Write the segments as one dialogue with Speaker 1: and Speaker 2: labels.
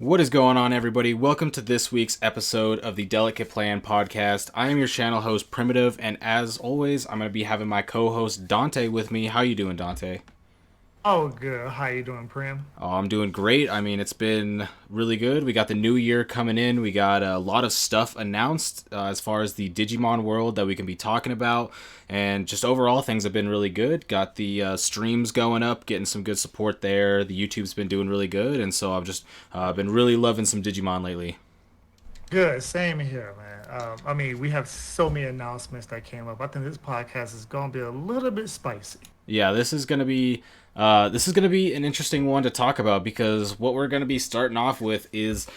Speaker 1: What is going on, everybody? Welcome to this week's episode of the Delicate Plan podcast. I am your channel host, Primitive, and as always, I'm going to be having my co-host Dante with me. How you doing, Dante?
Speaker 2: Oh, good. How you doing, Prim?
Speaker 1: Oh, I'm doing great. I mean, it's been really good. We got the new year coming in. We got a lot of stuff announced as far as the Digimon world that we can be talking about. And just overall, things have been really good. Got the streams going up, getting some good support there. The YouTube's been doing really good. And so I've just been really loving some Digimon lately.
Speaker 2: Good. Same here, man. We have so many announcements that came up. I think this podcast is going to be a little bit spicy.
Speaker 1: Yeah, this is gonna be an interesting one to talk about because what we're gonna be starting off with is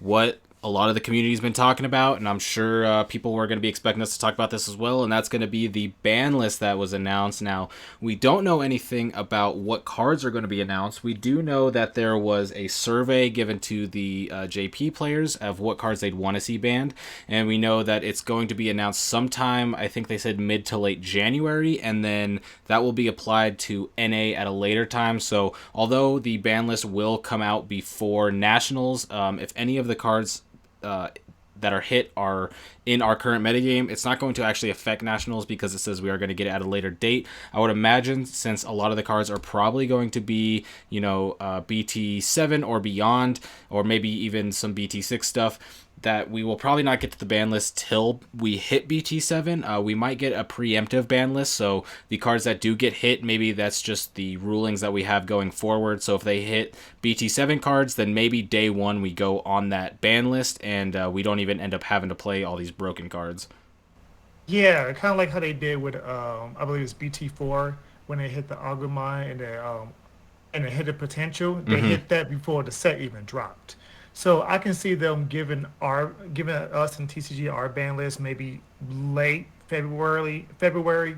Speaker 1: what a lot of the community's been talking about, and I'm sure people were going to be expecting us to talk about this as well, and that's going to be the ban list that was announced. Now, we don't know anything about what cards are going to be announced. We do know that there was a survey given to the JP players of what cards they'd want to see banned, and we know that it's going to be announced sometime, I think they said mid to late January, and then that will be applied to NA at a later time. So, although the ban list will come out before Nationals, if any of the cards uh, that are hit are in our current metagame, it's not going to actually affect Nationals because it says we are going to get it at a later date. I would imagine since a lot of the cards are probably going to be, BT7 or beyond, or maybe even some BT6 stuff, that we will probably not get to the ban list till we hit BT7. We might get a preemptive ban list, so the cards that do get hit, maybe that's just the rulings that we have going forward. So if they hit BT7 cards, then maybe day one we go on that ban list, and we don't even end up having to play all these broken cards.
Speaker 2: Yeah, kind of like how they did with I believe it's BT4 when they hit the Agumon and they hit the potential. They
Speaker 1: Mm-hmm.
Speaker 2: hit that before the set even dropped. So I can see them giving us in TCG our ban list maybe late February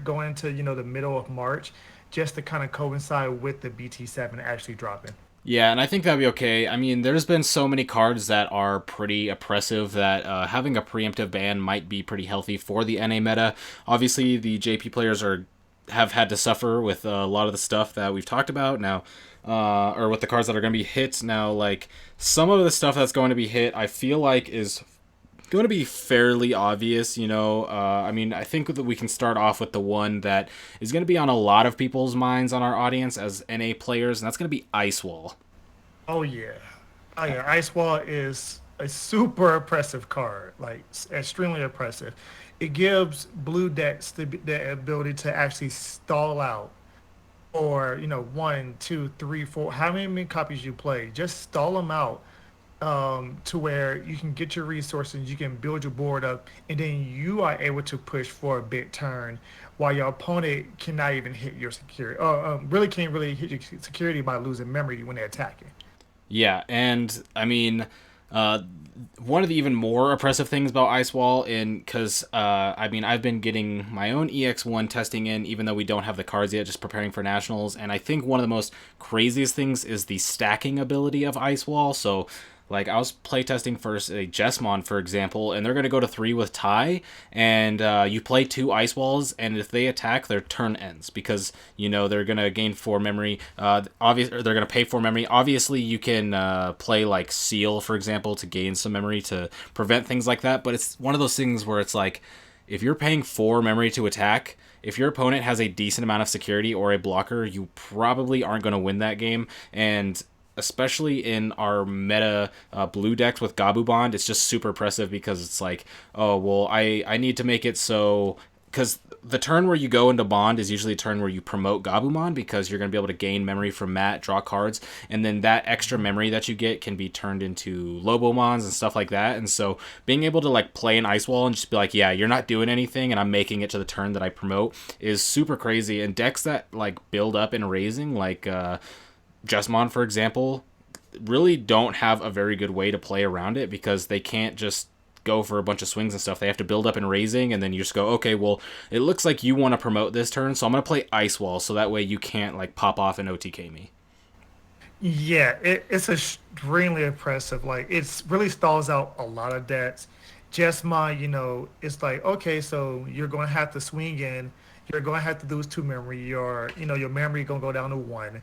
Speaker 2: going into the middle of March, just to kind of coincide with the BT7 actually dropping.
Speaker 1: Yeah, and I think that'd be okay. I mean, there's been so many cards that are pretty oppressive that having a preemptive ban might be pretty healthy for the NA meta. Obviously, the JP players are have had to suffer with a lot of the stuff that we've talked about now, or with the cards that are going to be hit now. Like some of the stuff that's going to be hit, I feel like is going to be fairly obvious. I mean, I think that we can start off with the one that is going to be on a lot of people's minds on our audience as NA players, and that's going to be Ice Wall.
Speaker 2: Oh yeah, oh yeah. Ice Wall is a super oppressive card, like extremely oppressive. It gives blue decks the ability to actually stall out, or one, two, three, four, how many copies you play, just stall them out, to where you can get your resources, you can build your board up, and then you are able to push for a big turn, while your opponent cannot even hit your security, or really can't really hit your security by losing memory when they're attacking.
Speaker 1: Yeah, and I mean, uh, one of the even more oppressive things about Ice Wall, in because I mean, I've been getting my own EX1 testing in, even though we don't have the cards yet, just preparing for nationals. And I think one of the most craziest things is the stacking ability of Ice Wall. So like I was playtesting for a Jessmon, for example, and they're going to go to 3 with tie, and you play 2 Ice Walls, and if they attack, their turn ends because they're going to gain 4 memory. They're going to pay 4 memory. Obviously, you can play like Seal, for example, to gain some memory to prevent things like that. But it's one of those things where it's like if you're paying 4 memory to attack, if your opponent has a decent amount of security or a blocker, you probably aren't going to win that game. And especially in our meta blue decks with Gabu Bond, it's just super oppressive because it's like, oh, well, I need to make it so. Because the turn where you go into Bond is usually a turn where you promote Gabumon because you're going to be able to gain memory from Matt, draw cards, and then that extra memory that you get can be turned into Lobomons and stuff like that. And so being able to like play an Ice Wall and just be like, yeah, you're not doing anything and I'm making it to the turn that I promote is super crazy. And decks that like build up in raising, like Jesmon, for example, really don't have a very good way to play around it because they can't just go for a bunch of swings and stuff. They have to build up in raising, and then you just go, okay, well, it looks like you want to promote this turn, so I'm going to play Ice Wall so that way you can't like pop off and OTK me.
Speaker 2: Yeah, it's extremely impressive. Like it's really stalls out a lot of decks. Just it's like, okay, so you're going to have to swing in. You're going to have to lose 2 memory. Your memory going to go down to 1.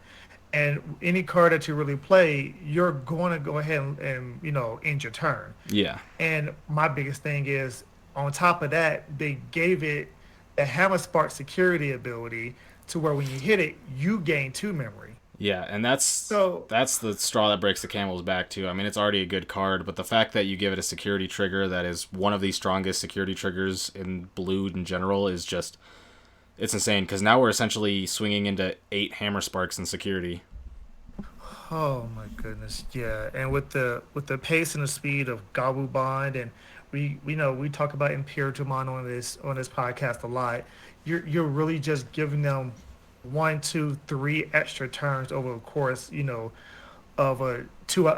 Speaker 2: And any card that you really play, you're going to go ahead and end your turn.
Speaker 1: Yeah.
Speaker 2: And my biggest thing is, on top of that, they gave it the Hammer Spark security ability to where when you hit it, you gain two memory.
Speaker 1: Yeah, and that's
Speaker 2: So,
Speaker 1: that's the straw that breaks the camel's back too. I mean, it's already a good card, but the fact that you give it a security trigger that is one of the strongest security triggers in blue in general is just it's insane because now we're essentially swinging into 8 hammer sparks in security.
Speaker 2: oh my goodness, yeah. And with the pace and the speed of Gabu Bond, and we know we talk about Imperitumon on this podcast a lot. You're really just giving them one, two, three extra turns over the course, of a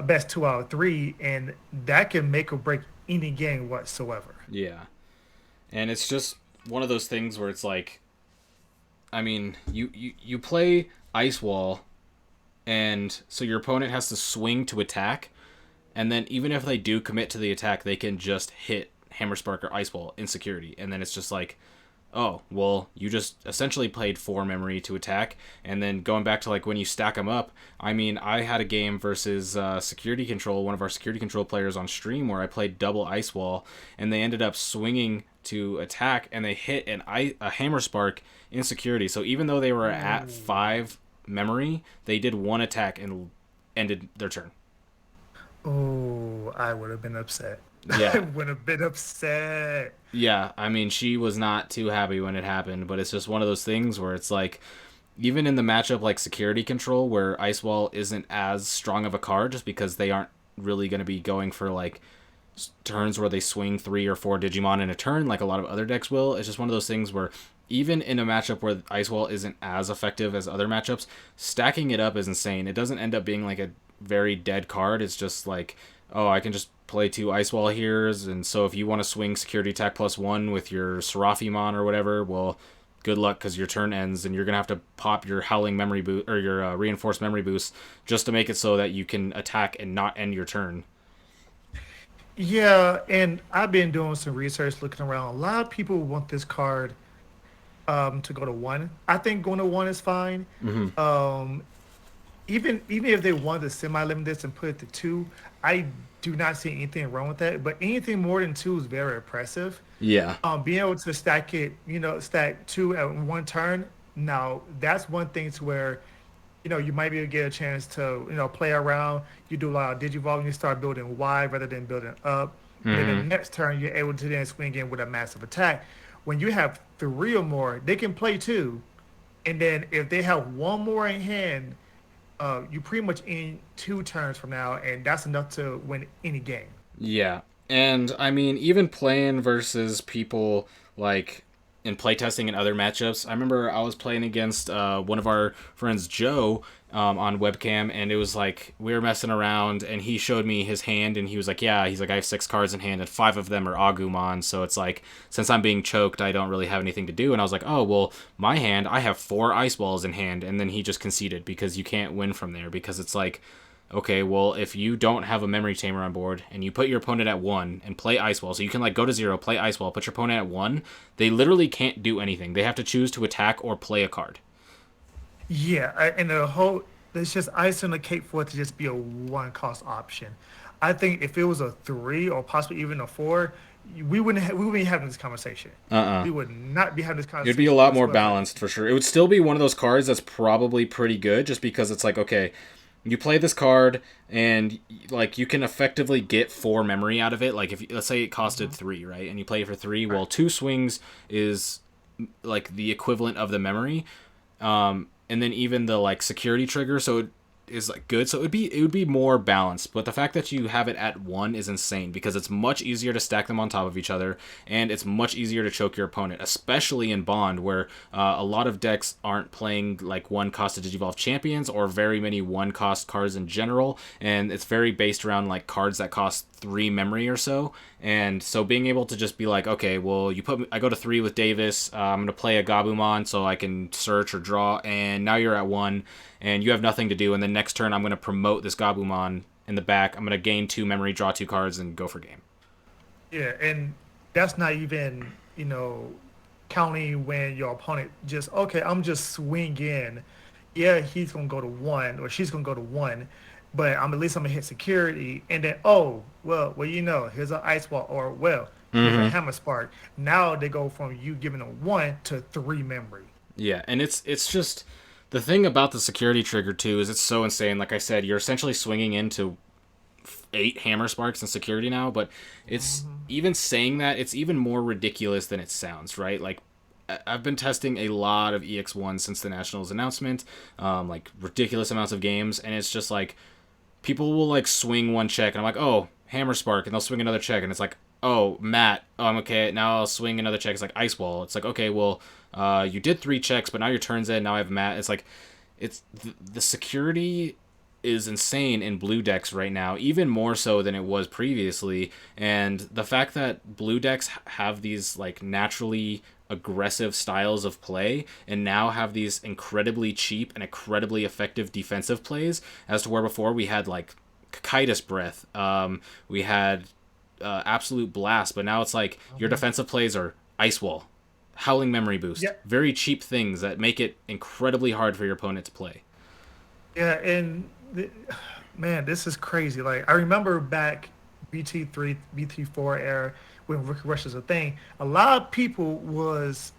Speaker 2: best 2 out of 3, and that can make or break any game whatsoever.
Speaker 1: Yeah, and it's just one of those things where it's like, I mean, you play Ice Wall, and so your opponent has to swing to attack, and then even if they do commit to the attack, they can just hit Hammer Spark or Ice Wall in security, and then it's just like, oh, well, you just essentially played 4 memory to attack, and then going back to like when you stack them up. I mean, I had a game versus security control, one of our security control players on stream, where I played double Ice Wall, and they ended up swinging to attack, and they hit a Hammer Spark in security. So even though they were at
Speaker 2: Ooh.
Speaker 1: 5 memory, they did one attack and ended their turn.
Speaker 2: Oh, I would have been upset. I
Speaker 1: Yeah,
Speaker 2: would have been upset.
Speaker 1: yeah. I mean, she was not too happy when it happened, but it's just one of those things where it's like, even in the matchup like security control, where Ice Wall isn't as strong of a card, just because they aren't really going to be going for like turns where they swing 3 or 4 Digimon in a turn, like a lot of other decks will. It's just one of those things where even in a matchup where Ice Wall isn't as effective as other matchups, stacking it up is insane. It doesn't end up being like a very dead card. It's just like, oh, I can just play 2 Ice Wall here's, and so if you want to swing security attack +1 with your Serafimon or whatever, well, good luck because your turn ends and you're gonna have to pop your howling memory boost or your reinforced memory boost just to make it so that you can attack and not end your turn.
Speaker 2: Yeah, and I've been doing some research looking around. A lot of people want this card to go to one. I think going to one is fine.
Speaker 1: Mm-hmm.
Speaker 2: Um, even if they wanted to semi-limit this and put it to two, I do not see anything wrong with that. But anything more than two is very impressive.
Speaker 1: Yeah.
Speaker 2: Being able to stack it, stack two at one turn. Now that's one thing to where, you might be able to get a chance to, play around. You do a lot of digivolving. You start building wide rather than building up. And then the
Speaker 1: Mm-hmm.
Speaker 2: next turn, you're able to then swing in with a massive attack. When you have three or more, they can play two. And then if they have one more in hand, you pretty much in 2 turns from now, and that's enough to win any game.
Speaker 1: Yeah. And I mean, even playing versus people like in playtesting and other matchups, I remember I was playing against one of our friends, Joe, on webcam, and it was like we were messing around, and he showed me his hand, and he was like, "Yeah," he's like, "I have 6 cards in hand, and 5 of them are Agumon, so it's like since I'm being choked, I don't really have anything to do." And I was like, "Oh well, my hand, I have 4 Ice Balls in hand," and then he just conceded because you can't win from there because it's like, okay, well, if you don't have a memory tamer on board and you put your opponent at 1 and play Ice Wall, so you can like go to 0, play Ice Wall, put your opponent at 1, they literally can't do anything. They have to choose to attack or play a card.
Speaker 2: Yeah, and the whole there's just ice on the cake for it to just be a one cost option. I think if it was a three or possibly even a four, we wouldn't be having this conversation.
Speaker 1: Uh-uh.
Speaker 2: We would not be having this
Speaker 1: It'd be a
Speaker 2: conversation
Speaker 1: lot more
Speaker 2: whatsoever.
Speaker 1: balanced for sure. It would still be one of those cards that's probably pretty good just because it's like, okay, you play this card and like you can effectively get 4 memory out of it. Like if let's say it costed
Speaker 2: Hmm.
Speaker 1: 3, right? And you play it for 3, well,
Speaker 2: Right.
Speaker 1: 2 swings is like the equivalent of the memory. And then even the like security trigger, so it is like good. So it would be more balanced. But the fact that you have it at 1 is insane because it's much easier to stack them on top of each other, and it's much easier to choke your opponent, especially in Bond, where a lot of decks aren't playing like one cost to Digivolve champions or very many one cost cards in general, and it's very based around like cards that cost 3 memory or so. And so being able to just be like, okay, well, I go to 3 with Davis. I'm gonna play a Gabumon so I can search or draw, and now you're at 1, and you have nothing to do. And then next turn, I'm gonna promote this Gabumon in the back. I'm gonna gain 2 memory, draw 2 cards, and go for game.
Speaker 2: Yeah, and that's not even, counting when your opponent just, okay, I'm just swing in. yeah, he's gonna go to one or she's gonna go to one, but I'm at least I'm gonna hit security, and then oh well, here's an ice wall, or well, here's a
Speaker 1: Mm-hmm.
Speaker 2: hammer spark. Now they go from you giving a one to three memory.
Speaker 1: Yeah, and it's just the thing about the security trigger too is it's so insane. Like I said, you're essentially swinging into eight hammer sparks in security now, but it's
Speaker 2: Hmm.
Speaker 1: even saying that it's even more ridiculous than it sounds, right? Like I've been testing a lot of EX1 since the Nationals announcement, like ridiculous amounts of games, and it's just like people will like swing one check, and I'm like, oh, hammer spark, and they'll swing another check, and it's like, oh, Matt, oh, I'm okay. Now I'll swing another check. It's like ice wall. It's like, okay, well, you did three checks, but now your turn's in. Now I have Matt. It's like, it's the security is insane in blue decks right now, even more so than it was previously. And the fact that blue decks have these like naturally aggressive styles of play and now have these incredibly cheap and incredibly effective defensive plays, as to where before we had like Kitus Breath, we had Absolute Blast, but now it's like your
Speaker 2: Hmm.
Speaker 1: defensive plays are Ice Wall, Howling Memory Boost,
Speaker 2: Yeah,
Speaker 1: very cheap things that make it incredibly hard for your opponent to play.
Speaker 2: yeah, and man, this is crazy. Like I remember back BT3, BT4 era when Rookie Rush was a thing. A lot of people was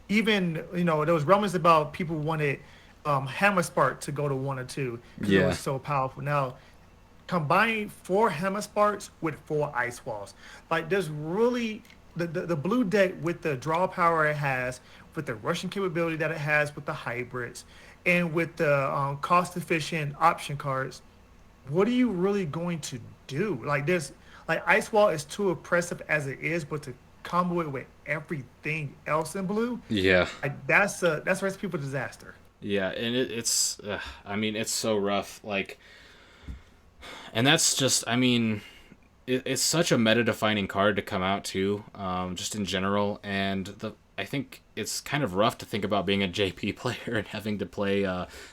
Speaker 2: even there was rumors about people wanted Hammer Spark to go to one or two because it was
Speaker 1: Yeah.
Speaker 2: so powerful. Now combining four Hammer Sparks with four Ice Walls, like there's really the blue deck with the draw power it has, with the rushing capability that it has with the hybrids, and with the cost efficient option cards. What are you really going to do? Like this, like Ice Wall is too oppressive as it is, but to combo it with everything else in blue,
Speaker 1: Yeah.
Speaker 2: like that's a recipe for disaster.
Speaker 1: Yeah, and it's I mean, it's so rough, like, and that's just, I mean, it's such a meta defining card to come out too, just in general. And I think it's kind of rough to think about being a JP player and having to play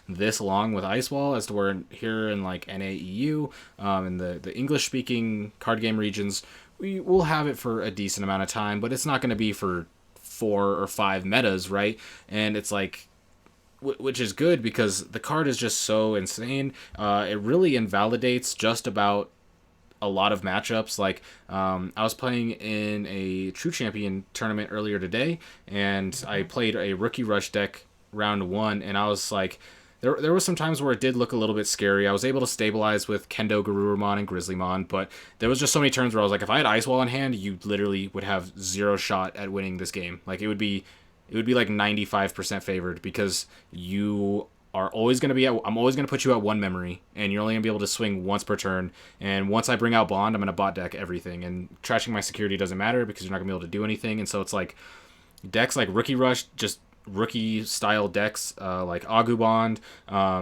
Speaker 1: this long with Ice Wall, as to where here in like NAEU, in the English speaking card game regions, we will have it for a decent amount of time, but it's not going to be for 4 or 5 metas, right? And it's like, which is good because the card is just so insane. It really invalidates just about a lot of matchups. Like, I was playing in a True Champion tournament earlier today, and I
Speaker 2: Mhm.
Speaker 1: played a Rookie Rush deck round one, and I was like, there was some times where it did look a little bit scary. I was able to stabilize with Kendo, Garurumon, and Grizzlymon, but there was just so many turns where I was like, if I had Ice Wall in hand, you literally would have zero shot at winning this game. Like it would be like 95% favored because you are always going to be at, I'm always going to put you at one memory, and you're only going to be able to swing once per turn. And once I bring out Bond, I'm going to bot deck everything, and trashing my security doesn't matter because you're not going to be able to do anything. And so it's like decks like Rookie Rush, just rookie style decks, like Agubond,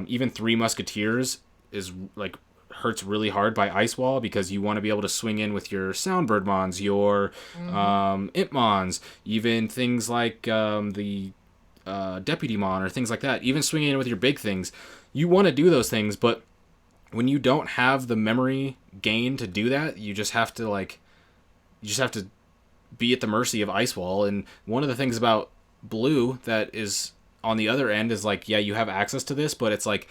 Speaker 1: even Three Musketeers is like hurts really hard by Ice Wall because you want to be able to swing in with your Soundbird Mons, your
Speaker 2: Mhm.
Speaker 1: Imp Mons, even things like the Deputy Mon or things like that. Even swinging in with your big things, you want to do those things, but when you don't have the memory gain to do that, you just have to be at the mercy of Ice Wall. And one of the things about blue that is on the other end is like, yeah, you have access to this, but it's like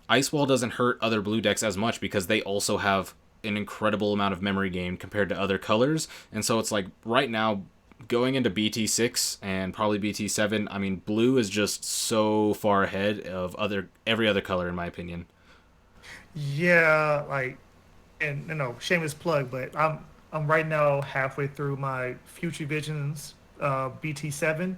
Speaker 1: Ice Wall doesn't hurt other blue decks as much because they also have an incredible amount of memory gain compared to other colors. And so it's like right now, going into BT6 and probably BT7, I mean, blue is just so far ahead of other every other color in my opinion.
Speaker 2: Yeah, like, and shameless plug, but I'm right now halfway through my Future Visions BT7,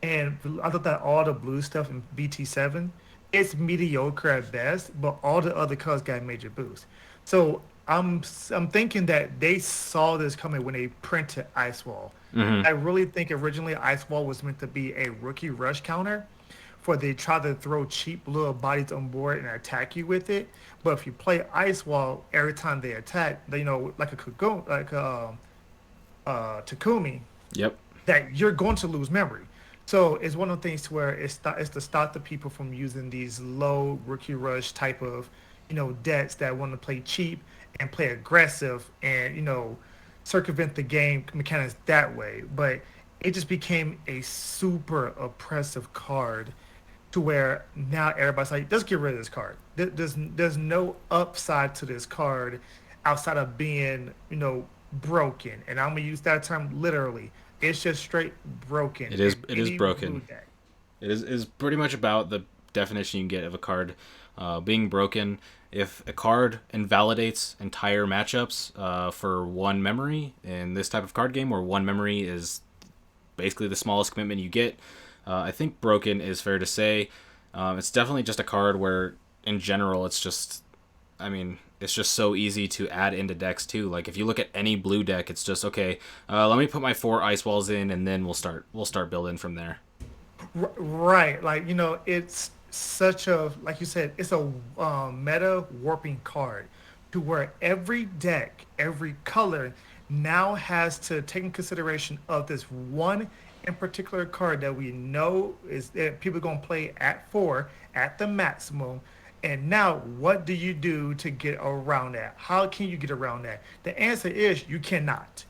Speaker 2: and I thought that all the blue stuff in BT7 it's mediocre at best, but all the other colors got major boost. So I'm thinking that they saw this coming when they printed Ice Wall.
Speaker 1: Mm-hmm.
Speaker 2: I really think originally Ice Wall was meant to be a rookie rush counter, for they try to throw cheap little bodies on board and attack you with it. But if you play Ice Wall every time they attack, they, like a Cocoon, like Takumi,
Speaker 1: Yep.
Speaker 2: that you're going to lose memory. So it's one of the things where it's to stop the people from using these low rookie rush type of, decks that want to play cheap and play aggressive and, circumvent the game mechanics that way. But it just became a super oppressive card to where now everybody's like, let's get rid of this card. There's no upside to this card outside of being, broken. And I'm gonna use that term literally. It's just straight broken
Speaker 1: It is
Speaker 2: in
Speaker 1: it is
Speaker 2: any blue
Speaker 1: broken.
Speaker 2: deck.
Speaker 1: It is pretty much about the definition you can get of a card being broken. If a card invalidates entire matchups for one memory in this type of card game, where one memory is basically the smallest commitment you get, I think broken is fair to say. It's definitely just a card where, in general, it's just, I mean, it's just so easy to add into decks too. Like if you look at any blue deck, it's just okay. Let me put my 4 ice walls in, and then we'll start building from there.
Speaker 2: Right, like it's such a like you said, it's a meta warping card to where every deck, every color now has to take in consideration of this one in particular card that we know is that people are gonna play at 4 at the maximum. And now, what do you do to get around that? How can you get around that? The answer is you cannot.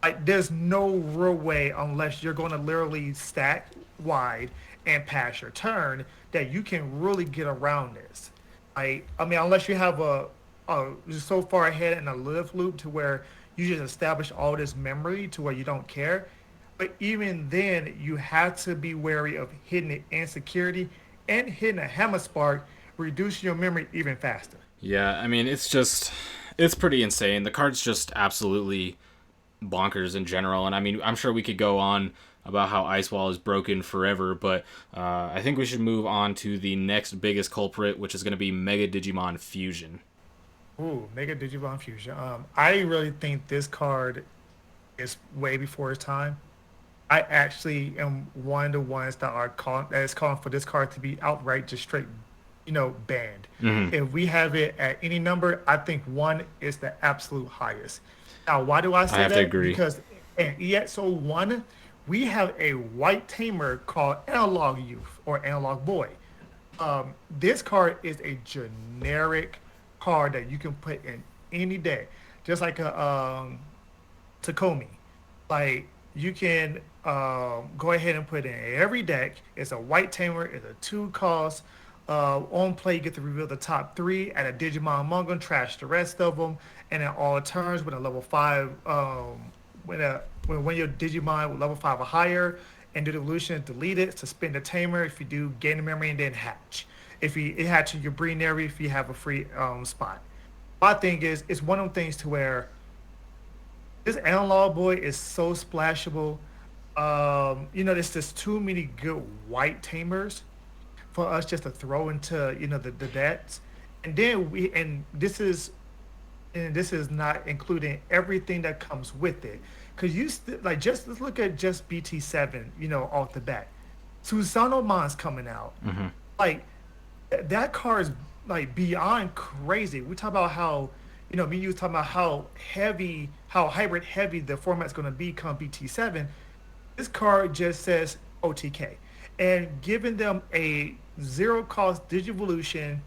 Speaker 2: Like there's no real way unless you're going to literally stack wide and pass your turn that you can really get around this. I mean, unless you have you're so far ahead in a live loop to where you just establish all this memory to where you don't care. But even then, you have to be wary of hitting the insecurity and hitting a hammer spark, reducing your memory even faster.
Speaker 1: Yeah, I mean, it's pretty insane. The card's just absolutely bonkers in general. And I mean, I'm sure we could go on about how Ice Wall is broken forever, but I think we should move on to the next biggest culprit, which is going to be Mega Digimon Fusion.
Speaker 2: Ooh, Mega Digimon Fusion. I really think this card is way before its time. I actually am one of the ones that is calling for this card to be outright just straight, banned.
Speaker 1: Hmm.
Speaker 2: If we have it at any number, I think one is the absolute highest. Now, why do I
Speaker 1: I
Speaker 2: say
Speaker 1: have to
Speaker 2: that?
Speaker 1: agree.
Speaker 2: Because in EXO one, we have a white tamer called Analog Youth or Analog Boy. This card is a generic card that you can put in any deck, just like a Takomi. Like you can go ahead and put in every deck. It's a white tamer. It's a 2 cost. On play, you get to reveal the top 3 at a Digimon Mongo, trash the rest of them, and then all turns with a level 5. When your Digimon with level 5 or higher, and do the evolution, delete it, suspend the tamer. If you do, gain the memory and then hatch. If you it hatches your breeding area, if you have a free spot. My thing is, it's one of them things to where this analog boy is so splashable. There's just too many good white tamers for us just to throw into the decks. And then this is not including everything that comes with it. Cause like just let's look at just BT7, off the bat. Susano Mon's coming out.
Speaker 1: Hmm.
Speaker 2: Like that car is like beyond crazy. We talk about how, me and you was talking about how heavy, how hybrid heavy the format's going to be come BT7. This card just says OTK, and giving them a 0 cost Digivolution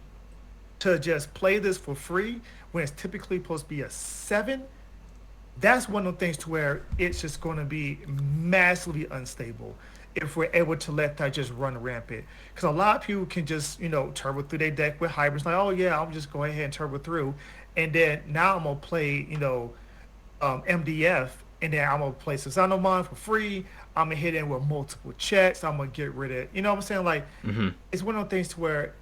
Speaker 2: to just play this for free when it's typically supposed to be a 7. That's one of the things to where it's just going to be massively unstable if we're able to let that just run rampant. Because a lot of people can just, turbo through their deck with hybrids, like, oh yeah, I'm just going ahead and turbo through. And then now I'm going to play, MDF, and then I'm going to play Susanomon for free. I'm going to hit in with multiple checks. I'm going to get rid of, what I'm saying? Like,
Speaker 1: Hmm.
Speaker 2: it's one of those things to where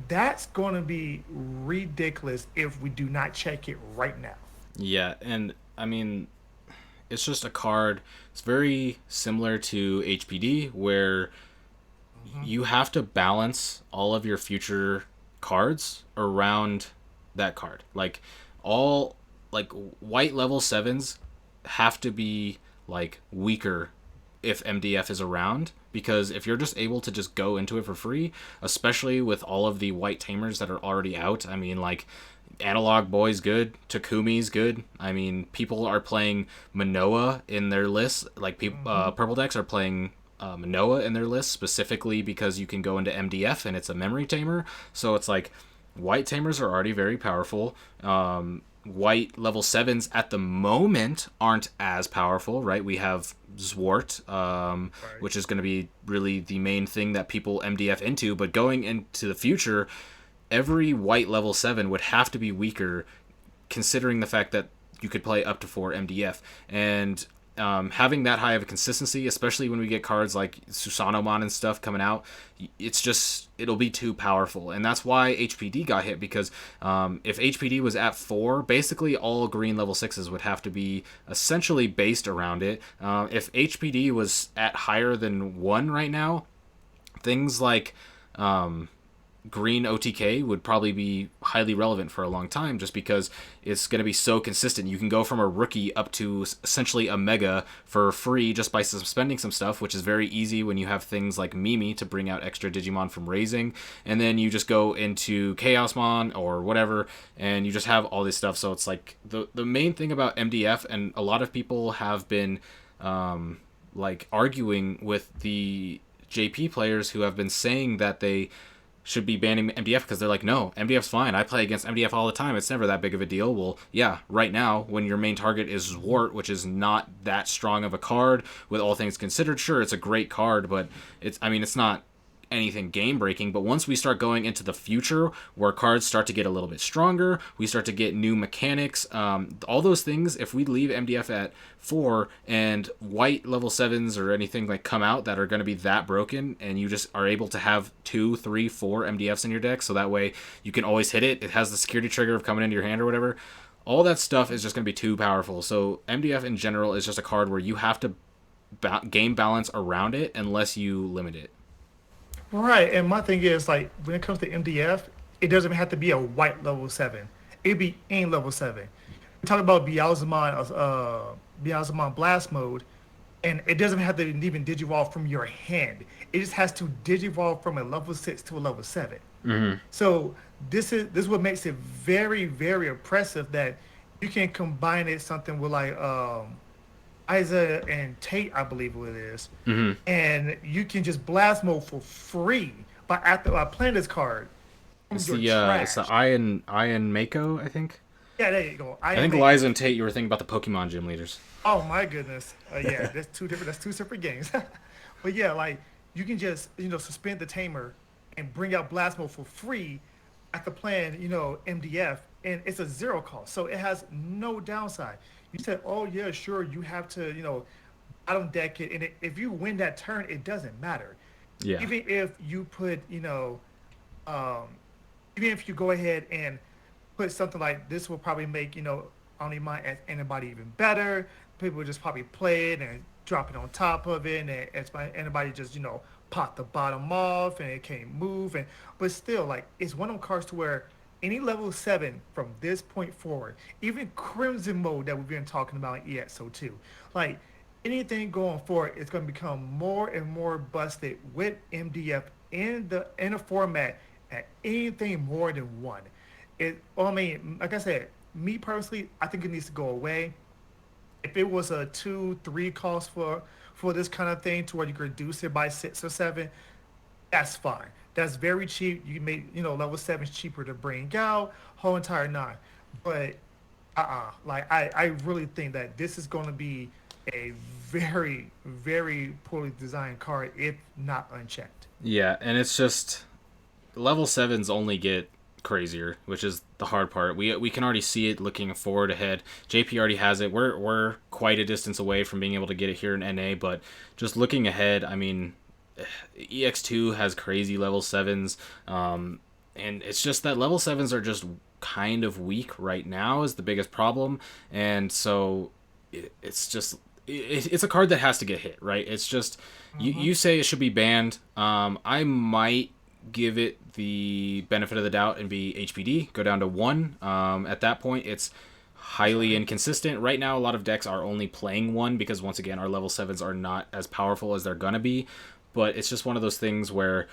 Speaker 2: that's going to be ridiculous if we do not check it right now.
Speaker 1: Yeah, and I mean, it's just a card. It's very similar to HPD, where you have to balance all of your future cards around that card. Like all like white level 7s have to be like weaker if MDF is around, because if you're just able to just go into it for free, especially with all of the white tamers that are already out, I mean, like Analog Boy's good, Takumi's good. I mean, people are playing Manoa in their list. Like people,
Speaker 2: Hmm.
Speaker 1: purple decks are playing Manoa in their list specifically because you can go into MDF and it's a memory tamer. So it's like white tamers are already very powerful. white level 7s at the moment aren't as powerful, right? We have Zwart,
Speaker 2: Right.
Speaker 1: which is going to be really the main thing that people MDF into. But going into the future, every white level 7 would have to be weaker, considering the fact that you could play up to 4 MDF. And having that high of a consistency, especially when we get cards like Susanomon and stuff coming out, it'll be too powerful. And that's why HPD got hit, because if HPD was at 4, basically all green level 6s would have to be essentially based around it. If HPD was at higher than 1 right now, things like green OTK would probably be highly relevant for a long time, just because it's going to be so consistent. You can go from a rookie up to essentially a mega for free just by spending some stuff, which is very easy when you have things like Mimi to bring out extra Digimon from raising. And then you just go into Chaosmon or whatever, and you just have all this stuff. So it's like the main thing about MDF, and a lot of people have been like arguing with the JP players who have been saying that they should be banning MDF, because they're like, no, MDF's fine. I play against MDF all the time. It's never that big of a deal. Well, yeah, right now, when your main target is Zwart, which is not that strong of a card, with all things considered, sure, it's a great card, but it's not anything game breaking. But once we start going into the future, where cards start to get a little bit stronger, we start to get new mechanics, all those things, if we leave MDF at 4 and white level 7s or anything like come out that are going to be that broken, and you just are able to have 2, 3, 4 MDFs in your deck, so that way you can always hit it, it has the security trigger of coming into your hand or whatever, all that stuff is just going to be too powerful. So MDF in general is just a card where you have to game balance around it unless you limit it.
Speaker 2: Right, and my thing is like when it comes to MDF, it doesn't have to be a white level 7. It'd be any level 7. We talk about Beelzemon Blast Mode, and it doesn't have to even digivolve from your hand. It just has to digivolve from a level 6 to a level 7. So this is what makes it very very oppressive, that you can combine it something with like Isa and Tate, I believe what it is, and you can just blast mode for free by playing this card from
Speaker 1: It's
Speaker 2: your
Speaker 1: the
Speaker 2: trash.
Speaker 1: Iron Mako, I think.
Speaker 2: Yeah, there you go. I
Speaker 1: I
Speaker 2: am
Speaker 1: think
Speaker 2: Mako.
Speaker 1: Eliza and Tate, you were thinking about the Pokemon gym leaders.
Speaker 2: Oh my goodness. Yeah, that's two different. That's two separate games. But yeah, like you can just suspend the tamer and bring out blast mode for free after playing MDF, and it's a zero cost, so it has no downside. You said, oh yeah, sure, you have to bottom deck it, and if you win that turn, it doesn't matter.
Speaker 1: Yeah.
Speaker 2: Even if you put um, even if you go ahead and put something like this will probably make only my antibody even better. People will just probably play it and drop it on top of it, and it's my antibody just pop the bottom off and it can't move. And but still, like it's one of those cards to where any level 7 from this point forward, even Crimson mode that we've been talking about in EXO2, like anything going forward is going to become more and more busted with MDF in a format at anything more than 1. Well, I mean, like I said, me personally, I think it needs to go away. If it was a 2, 3 cost for this kind of thing, to where you could reduce it by 6 or 7, that's fine. That's very cheap. You can make level 7 cheaper to bring out, whole entire 9. But like I really think that this is going to be a very very poorly designed card if not unchecked.
Speaker 1: Yeah, and it's just level 7s only get crazier, which is the hard part. We can already see it looking forward ahead. JP already has it. We're quite a distance away from being able to get it here in NA, but just looking ahead, I mean, EX2 has crazy level 7s, and it's just that level 7s are just kind of weak right now is the biggest problem. And so it's just it's a card that has to get hit, right? It's just you say it should be banned. I might give it the benefit of the doubt and be HPD, go down to 1. At that point, it's highly inconsistent. Right now, a lot of decks are only playing 1 because, once again, our level 7s are not as powerful as they're going to be. But it's just one of those things where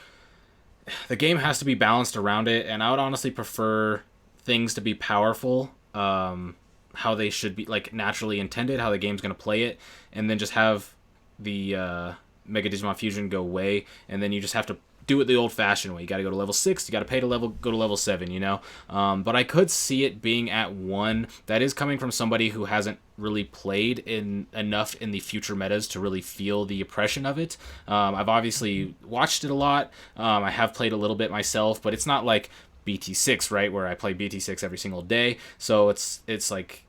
Speaker 1: the game has to be balanced around it, and I would honestly prefer things to be powerful, how they should be, like, naturally intended, how the game's going to play it, and then just have the Mega Digimon Fusion go away, and then you just have to do it the old-fashioned way. You got to go to level 6. You got to pay to go to level 7. But I could see it being at 1. That is coming from somebody who hasn't really played in enough in the future metas to really feel the oppression of it. I've obviously watched it a lot. I have played a little bit myself, but it's not like BT6, right, where I play BT6 every single day. So it's like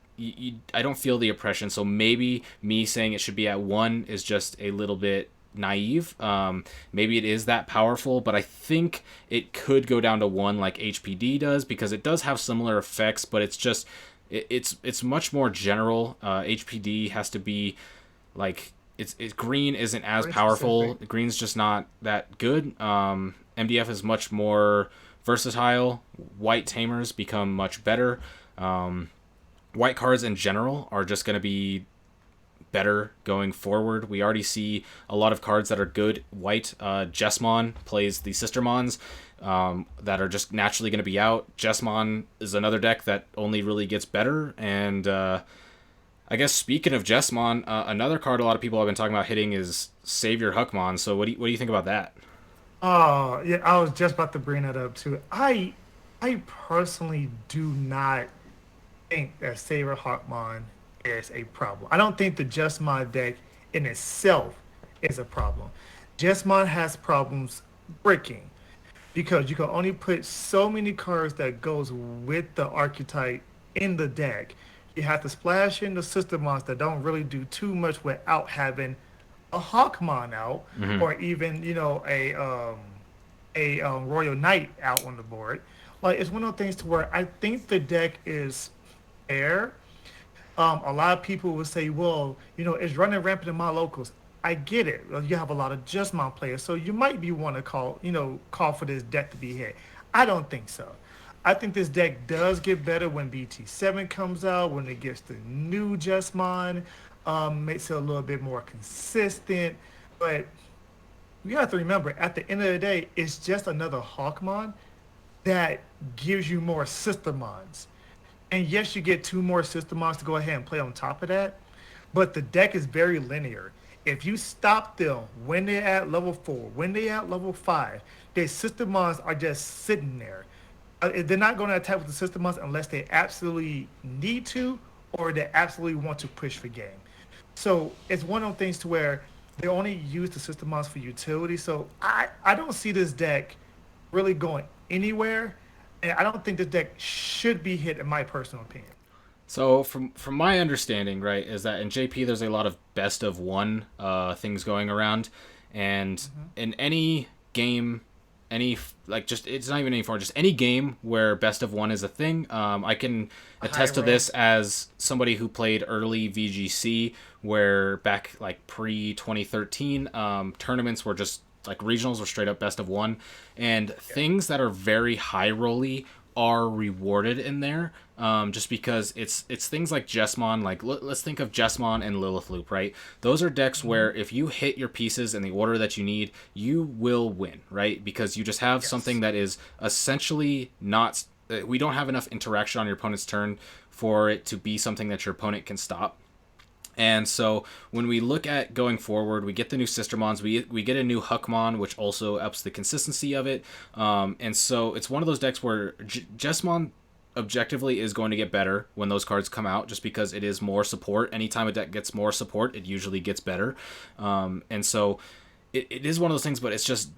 Speaker 1: I don't feel the oppression. So maybe me saying it should be at 1 is just a little bit naive. Maybe it is that powerful, but I think it could go down to 1 like HPD does, because it does have similar effects, but it's just it's much more general. HPD has to be like it's green isn't as
Speaker 2: Very
Speaker 1: powerful.
Speaker 2: specific.
Speaker 1: Green's just not that good. MDF is much more versatile. White tamers become much better. White cards in general are just going to be better going forward. We already see a lot of cards that are good white. Jesmon plays the Sistermons that are just naturally going to be out. Jesmon is another deck that only really gets better. And I guess speaking of Jesmon, another card a lot of people have been talking about hitting is Savior Huckmon. So what do you think about that?
Speaker 2: Oh, yeah, I was just about to bring that up too. I personally do not think that Saber Hawkmon is a problem. I don't think the Justmon deck in itself is a problem. Justmon has problems breaking because you can only put so many cards that goes with the archetype in the deck. You have to splash in the system monsters that don't really do too much without having a Hawkmon out,
Speaker 1: Mm-hmm.
Speaker 2: or even a Royal Knight out on the board. Like it's one of those things to where I think the deck is fair. A lot of people will say, well, it's running rampant in my locals. I get it. You have a lot of just mount players, so you might be want to call for this deck to be hit. I don't think so. I think this deck does get better when BT7 comes out, when it gets the new Justmon, makes it a little bit more consistent. But you have to remember, at the end of the day, it's just another Hawkmon that gives you more Systemons. And yes, you get 2 more Systemons to go ahead and play on top of that, but the deck is very linear. If you stop them when they're at level 4, when they're at level 5, their Systemons are just sitting there. They're not going to attack with the Systemons unless they absolutely need to or they absolutely want to push for game. So it's one of those things to where they only use the Systemons for utility. So I don't see this deck really going anywhere. And I don't think this deck should be hit, in my personal opinion.
Speaker 1: So from my understanding, right, is that in JP there's a lot of best of one things going around, and in any game, like just it's not even any form, just any game where best of one is a thing. I can
Speaker 2: High
Speaker 1: attest to this
Speaker 2: ranked.
Speaker 1: as somebody who played early VGC, where back like pre 2013 tournaments were just like regionals were straight up best of one, and
Speaker 2: Yeah.
Speaker 1: things that are very high rolly are rewarded in there, just because it's things like Jesmon. Like let's think of Jesmon and Lilith Loop, right? Those are decks
Speaker 2: Hmm.
Speaker 1: where if you hit your pieces in the order that you need, you will win, right? Because you just have something
Speaker 2: Yes.
Speaker 1: that is essentially not. We don't have enough interaction on your opponent's turn for it to be something that your opponent can stop. And so when we look at going forward, we get the new Sistermons, we get a new Huckmon, which also ups the consistency of it. And so it's one of those decks where Jesmon objectively is going to get better when those cards come out, just because it is more support. Anytime a deck gets more support, it usually gets better. And so it is one of those things, but it's just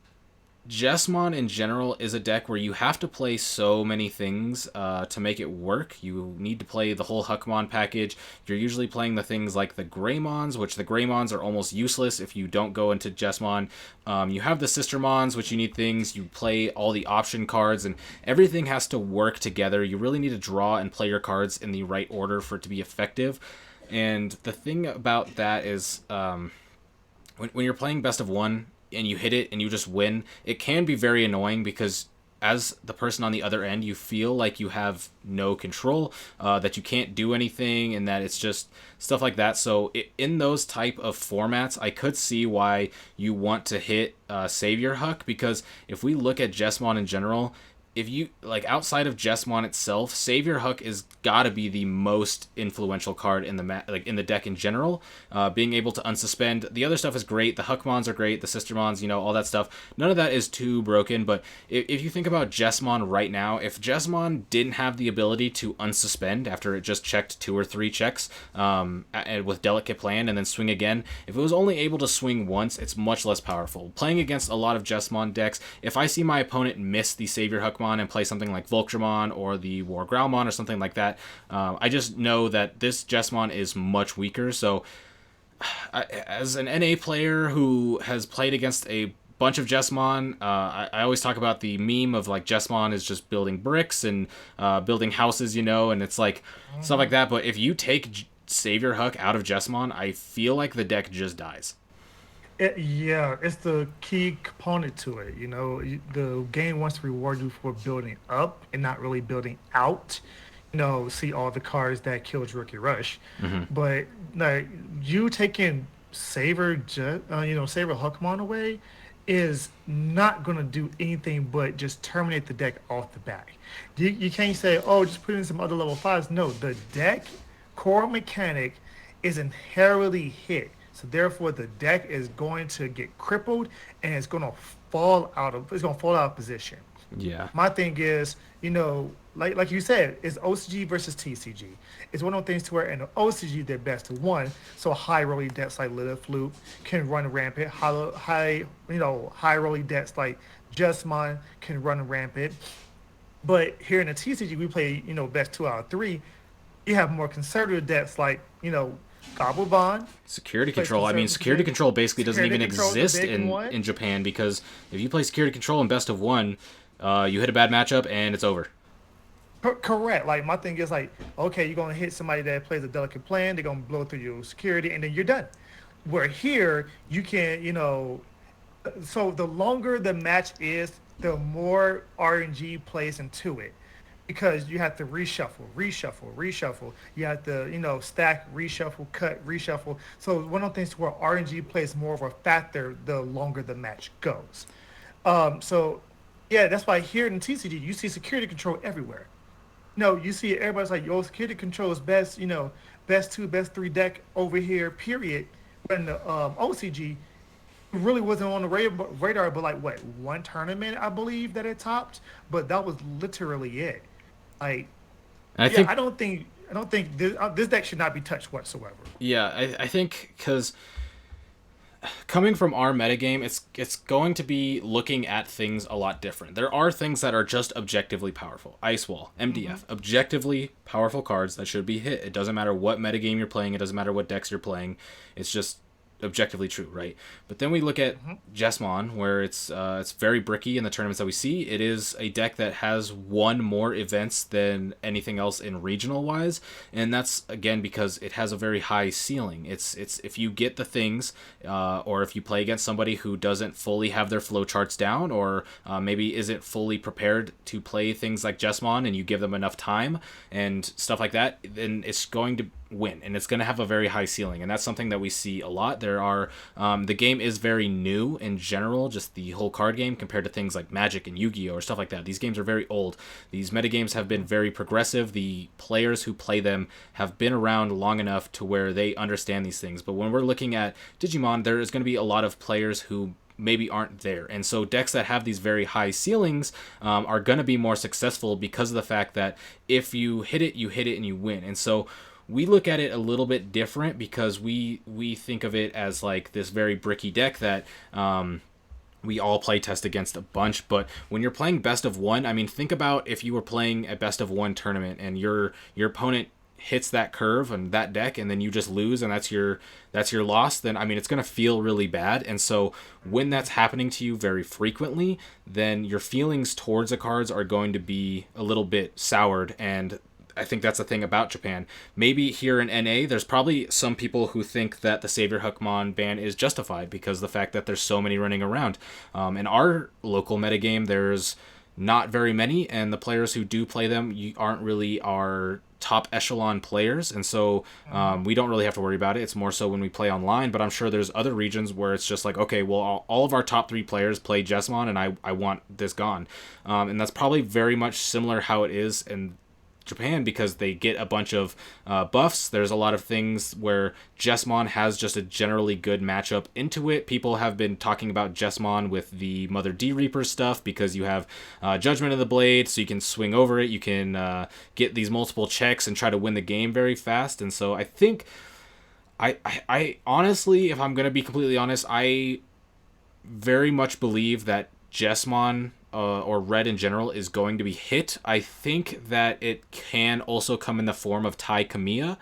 Speaker 1: Jesmon in general is a deck where you have to play so many things to make it work. You need to play the whole Huckmon package. You're usually playing the things like the Greymons, which the Greymons are almost useless if you don't go into Jesmon. You have the Sistermons, which you need things. You play all the option cards, and everything has to work together. You really need to draw and play your cards in the right order for it to be effective. And the thing about that is, when you're playing best of one and you hit it and you just win, it can be very annoying because as the person on the other end, you feel like you have no control, that you can't do anything, and that it's just stuff like that. So in those type of formats, I could see why you want to hit Savior Huck, because if we look at Jesmon in general, if you like outside of Jesmon itself, Savior Hook is gotta be the most influential card in the like in the deck in general. Being able to unsuspend the other stuff is great. The Hookmons are great. The Sistermons, all that stuff. None of that is too broken. But if you think about Jesmon right now, if Jesmon didn't have the ability to unsuspend after it just checked 2 or 3 checks with Delicate Plan and then swing again, if it was only able to swing once, it's much less powerful. Playing against a lot of Jesmon decks, if I see my opponent miss the Savior Hookmon and play something like Voltramon or the War Growlmon or something like that, I just know that this Jesmon is much weaker. So, as an NA player who has played against a bunch of Jesmon, I always talk about the meme of like Jesmon is just building bricks and building houses, and it's like stuff like that. But if you take Savior Hook out of Jesmon, I feel like the deck just dies.
Speaker 2: Yeah, it's the key component to it. The game wants to reward you for building up and not really building out. See all the cards that killed Rookie Rush, but like you taking Saber Hookmon away is not gonna do anything but just terminate the deck off the bat. You can't say, oh, just put in some other level fives. No, the deck core mechanic is inherently hit. So therefore, the deck is going to get crippled and it's going to fall out of position.
Speaker 1: Yeah.
Speaker 2: My thing is, like you said, it's OCG versus TCG. It's one of those things to where in the OCG they're best of one, so high rolling decks like Little Flute can run rampant. High rolling decks like Justmon can run rampant. But here in the TCG, we play best 2 out of 3. You have more conservative decks like Gobblebond.
Speaker 1: Security control. I mean, security control basically doesn't even exist
Speaker 2: in
Speaker 1: in Japan, because if you play security control in best of one, you hit a bad matchup and it's over.
Speaker 2: Correct. Like my thing is like, okay, you're gonna hit somebody that plays a delicate plan. They're gonna blow through your security, and then you're done. Where here you can, so the longer the match is, the more RNG plays into it. Because you have to reshuffle. You have to, stack, reshuffle, cut, reshuffle. So one of the things where RNG plays more of a factor the longer the match goes. So yeah, that's why here in TCG you see security control everywhere. No, you see everybody's like, yo, security control is best, best 2, best 3 deck over here, period. When the OCG really wasn't on the radar, but like what, one tournament I believe that it topped, but that was literally it. Like,
Speaker 1: I think
Speaker 2: I don't think this deck should not be touched whatsoever.
Speaker 1: Yeah, I think because coming from our metagame, it's going to be looking at things a lot different. There are things that are just objectively powerful. Ice Wall, MDF, objectively powerful cards that should be hit. It doesn't matter what metagame you're playing. It doesn't matter what decks you're playing. It's just objectively true, right? But then we look at Jesmon, where it's very bricky in the tournaments that we see. It is a deck that has won more events than anything else in regional wise, and that's again because it has a very high ceiling. It's if you get the things, or if you play against somebody who doesn't fully have their flow charts down, or maybe isn't fully prepared to play things like Jesmon, and you give them enough time and stuff like that, then it's going to win, and it's going to have a very high ceiling, and that's something that we see a lot. There are the game is very new in general, just the whole card game, compared to things like Magic and Yu-Gi-Oh or stuff like that. These games are very old. These metagames have been very progressive. The players who play them have been around long enough to where they understand these things. But when we're looking at Digimon, there is going to be a lot of players who maybe aren't there, and so decks that have these very high ceilings are going to be more successful because of the fact that if you hit it and you win. And so we look at it a little bit different, because we think of it as like this very bricky deck that we all play test against a bunch. But when you're playing best of one, I mean, think about if you were playing a best of one tournament and your opponent hits that curve and that deck, and then you just lose, and that's your loss. Then I mean, it's going to feel really bad. And so when that's happening to you very frequently, then your feelings towards the cards are going to be a little bit soured. And I think that's the thing about Japan. Maybe here in NA, there's probably some people who think that the Savior Hookmon ban is justified because of the fact that there's so many running around. In our local metagame, there's not very many, and the players who do play them aren't really our top echelon players, and so
Speaker 2: Mhm.
Speaker 1: we don't really have to worry about it. It's more so when we play online. But I'm sure there's other regions where it's just like, okay, well, all of our top three players play Jessamon, and I want this gone. And that's probably very much similar how it is in Japan because they get a bunch of buffs. There's a lot of things where Jesmon has just a generally good matchup into it. People have been talking about Jesmon with the Mother D Reaper stuff because you have Judgment of the Blade, so you can swing over it. You can get these multiple checks and try to win the game very fast. And so I think I honestly, if I'm gonna be completely honest, I very much believe that Jesmon or Red in general is going to be hit. I think that it can also come in the form of Tai Kamiya.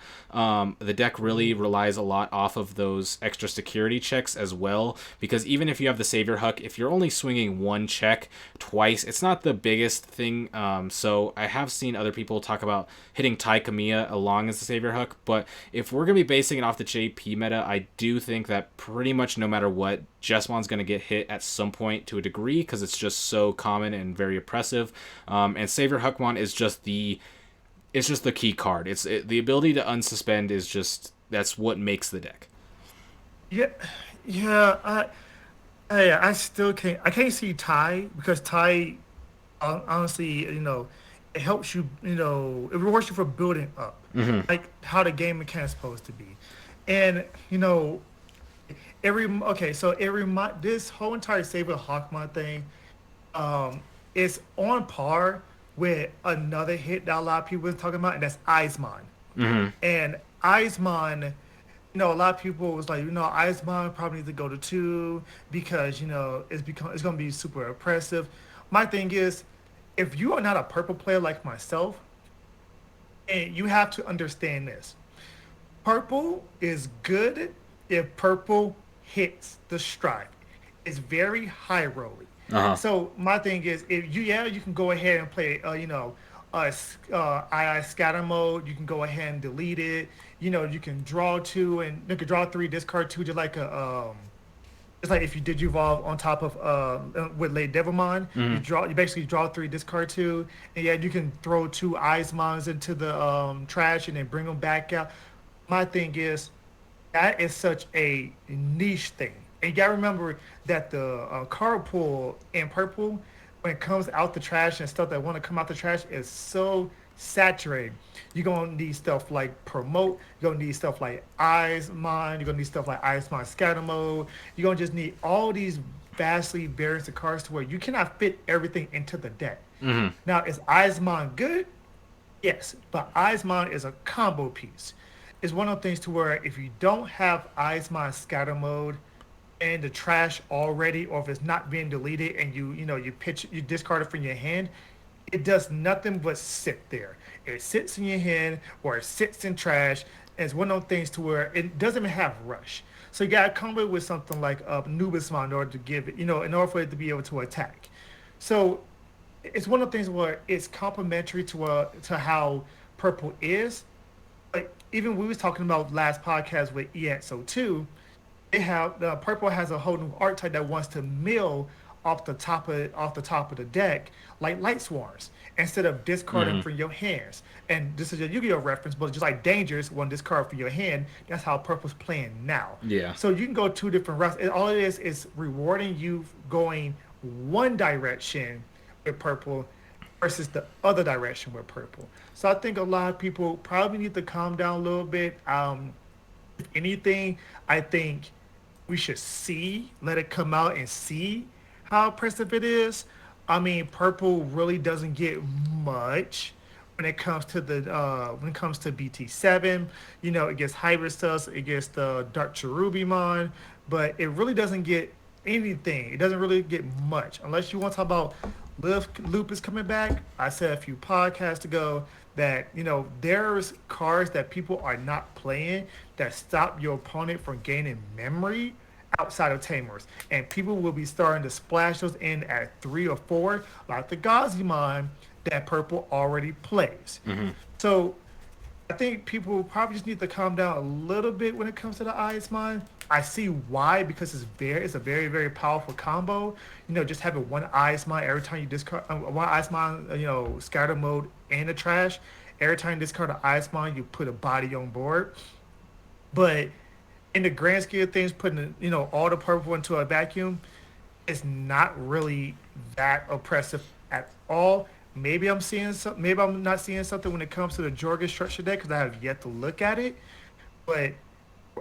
Speaker 1: The deck really
Speaker 2: Ooh.
Speaker 1: relies a lot off of those extra security checks as well, because even if you have the Savior Huck, if you're only swinging one check twice, it's not the biggest thing. So I have seen other people talk about hitting Tai Kamiya along as the Savior Huck, but if we're going to be basing it off the JP meta, I do think that pretty much no matter what, Jesmon's going to get hit at some point to a degree because it's just so common and very oppressive. And Savior Huckmon is just the key card. The ability to unsuspend is just that's what makes the deck.
Speaker 2: Yeah, yeah. I still can't. I can't see Ty because Ty, honestly, it helps you. It rewards you for building up,
Speaker 1: Mm-hmm.
Speaker 2: like how the game mechanics is supposed to be, and okay. So this whole entire Saber Hawkmon thing, um, is on par with another hit that a lot of people are talking about, and that's Eismon.
Speaker 1: Mm-hmm.
Speaker 2: And Eismon, a lot of people was like, Eismon probably needs to go to two because it's gonna be super oppressive. My thing is, if you are not a purple player like myself, and you have to understand this, purple is good if purple hits the strike. It's very high rolling.
Speaker 1: Uh-huh.
Speaker 2: So my thing is, if you yeah, you can go ahead and play, II scatter mode. You can go ahead and delete it. You can draw two and you can draw three, discard two, just like if you did evolve on top of with late Devilmon,
Speaker 1: Mm-hmm.
Speaker 2: you basically draw three, discard two, and yeah, you can throw two Ice Mons into the trash and then bring them back out. My thing is that is such a niche thing. And you gotta remember that the card pool in purple, when it comes out the trash and stuff that want to come out the trash, is so saturated. You're gonna need stuff like promote. You're gonna need stuff like eyes mine. You're gonna need stuff like eyes mine scatter mode. You're gonna just need all these vastly various of cards to where you cannot fit everything into the deck.
Speaker 1: Mm-hmm.
Speaker 2: Now, is eyes mine good? Yes, but Eismon is a combo piece. It's one of the things to where if you don't have Eismon scatter mode and the trash already, or if it's not being deleted and you discard it from your hand, it does nothing but sit there. It sits in your hand or it sits in trash. And it's one of those things to where it doesn't even have rush. So you gotta come up with something like Nubismon in order to give it, in order for it to be able to attack. So it's one of the things where it's complementary to how purple is. Like even we was talking about last podcast with EXO2, they have the purple has a whole new archetype that wants to mill off the top of the deck like light swarms instead of discarding
Speaker 1: Mm-hmm.
Speaker 2: from your hands. And this is a Yu-Gi-Oh reference, but just like Dangerous, one discard from your hand. That's how purple's playing now.
Speaker 1: Yeah.
Speaker 2: So you can go two different routes. And all it is rewarding you going one direction with purple versus the other direction with purple. So I think a lot of people probably need to calm down a little bit. If anything, I think we should let it come out and see how impressive it is. I mean, purple really doesn't get much when it comes to BT7. It gets hybrid stuff, it gets the Dark Cherubimon, but it really doesn't get anything. It doesn't really get much unless you want to talk about Lupus coming back. I said a few podcasts ago that there's cards that people are not playing that stop your opponent from gaining memory outside of Tamers, and people will be starting to splash those in at 3 or 4, like the Gazimon that purple already plays.
Speaker 1: Mm-hmm.
Speaker 2: So I think people probably just need to calm down a little bit when it comes to the Ice Mine. I see why, because it's a very very powerful combo. Just having one Ice Mine every time you discard one Ice Mine, scatter mode and the trash, Every time you discard an Icemon, you put a body on board. But in the grand scheme of things, putting all the purple into a vacuum is not really that oppressive at all. Maybe I'm seeing some. Maybe I'm not seeing something when it comes to the Jorgen structure deck because I have yet to look at it. But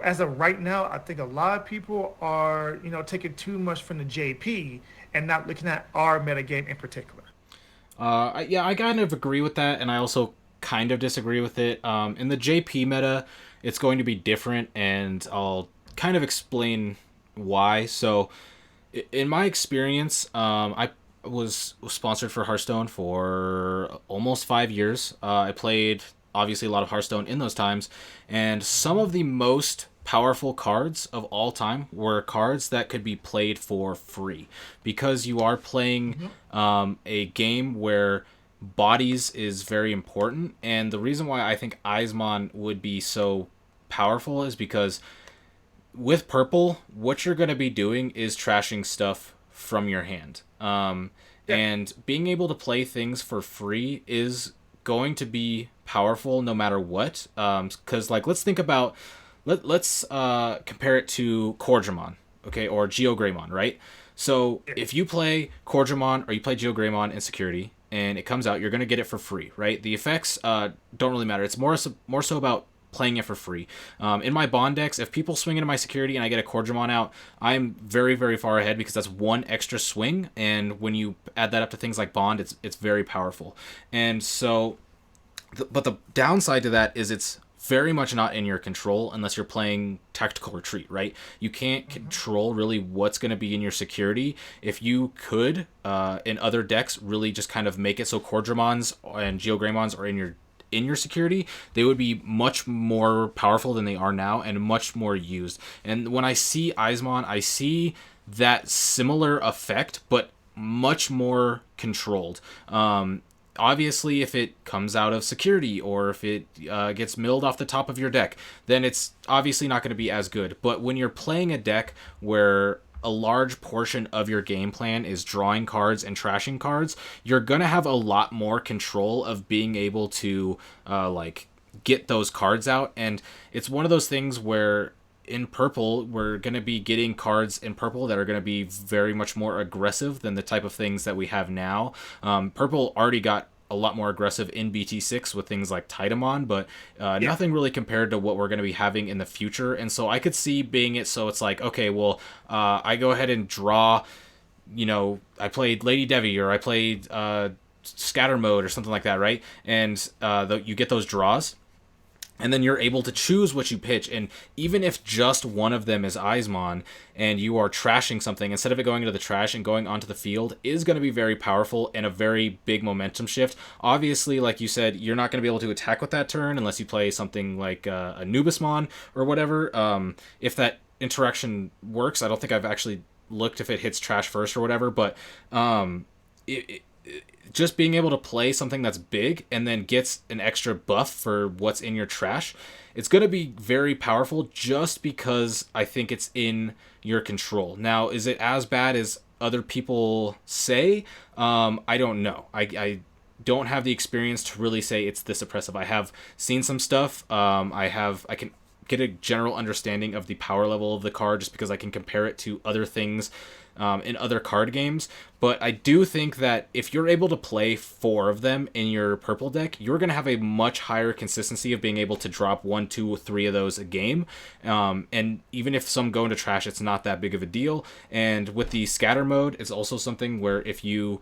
Speaker 2: as of right now, I think a lot of people are taking too much from the JP and not looking at our metagame in particular.
Speaker 1: Yeah, I kind of agree with that, and I also kind of disagree with it. In the JP meta, it's going to be different, and I'll kind of explain why. So, in my experience, I was sponsored for Hearthstone for almost 5 years. I played obviously a lot of Hearthstone in those times, and some of the most powerful cards of all time were cards that could be played for free because you are playing
Speaker 2: Mm-hmm.
Speaker 1: a game where bodies is very important. And the reason why I think Eismon would be so powerful is because with purple, what you're going to be doing is trashing stuff from your hand.
Speaker 2: Yeah.
Speaker 1: And being able to play things for free is going to be powerful no matter what. Because, like, let's think about, let's compare it to Cordramon, okay, or Geogreymon, right? So
Speaker 2: Yeah.
Speaker 1: if you play Cordramon or you play Geogreymon in Security and it comes out, you're going to get it for free, right? The effects don't really matter. It's more so about playing it for free. In my bond decks, if people swing into my security and I get a Cordramon out, I'm very, very far ahead because that's one extra swing. And when you add that up to things like bond, it's very powerful. And so, but the downside to that is it's very much not in your control unless you're playing tactical retreat, right? You can't
Speaker 2: Mm-hmm.
Speaker 1: control really what's going to be in your security. If you could, in other decks, really just kind of make it so Cordramons and Geogreymons are in your security, they would be much more powerful than they are now and much more used. And when I see Eismon, I see that similar effect, but much more controlled. Obviously, if it comes out of security or if it gets milled off the top of your deck, then it's obviously not going to be as good. But when you're playing a deck where a large portion of your game plan is drawing cards and trashing cards, you're going to have a lot more control of being able to like get those cards out. And it's one of those things where in purple, we're going to be getting cards in purple that are going to be very much more aggressive than the type of things that we have now. Purple already got a lot more aggressive in BT6 with things like Titamon, but
Speaker 2: Yeah.
Speaker 1: nothing really compared to what we're going to be having in the future. And so I could see being it so it's like, okay, well, I go ahead and draw, I played Lady Devi or I played Scatter Mode or something like that, right? And you get those draws and then you're able to choose what you pitch. And even if just one of them is Eismon and you are trashing something, instead of it going into the trash and going onto the field, is going to be very powerful and a very big momentum shift. Obviously, like you said, you're not going to be able to attack with that turn unless you play something like a Nubismon or whatever. If that interaction works, I don't think I've actually looked if it hits trash first or whatever, but it just being able to play something that's big and then gets an extra buff for what's in your trash, it's going to be very powerful just because I think it's in your control. Now, is it as bad as other people say? I don't know. I don't have the experience to really say it's this oppressive. I have seen some stuff. I can get a general understanding of the power level of the card just because I can compare it to other things in other card games. But I do think that if you're able to play four of them in your purple deck, you're going to have a much higher consistency of being able to drop one, two, or three of those a game. And even if some go into trash, it's not that big of a deal. And with the scatter mode, it's also something where if you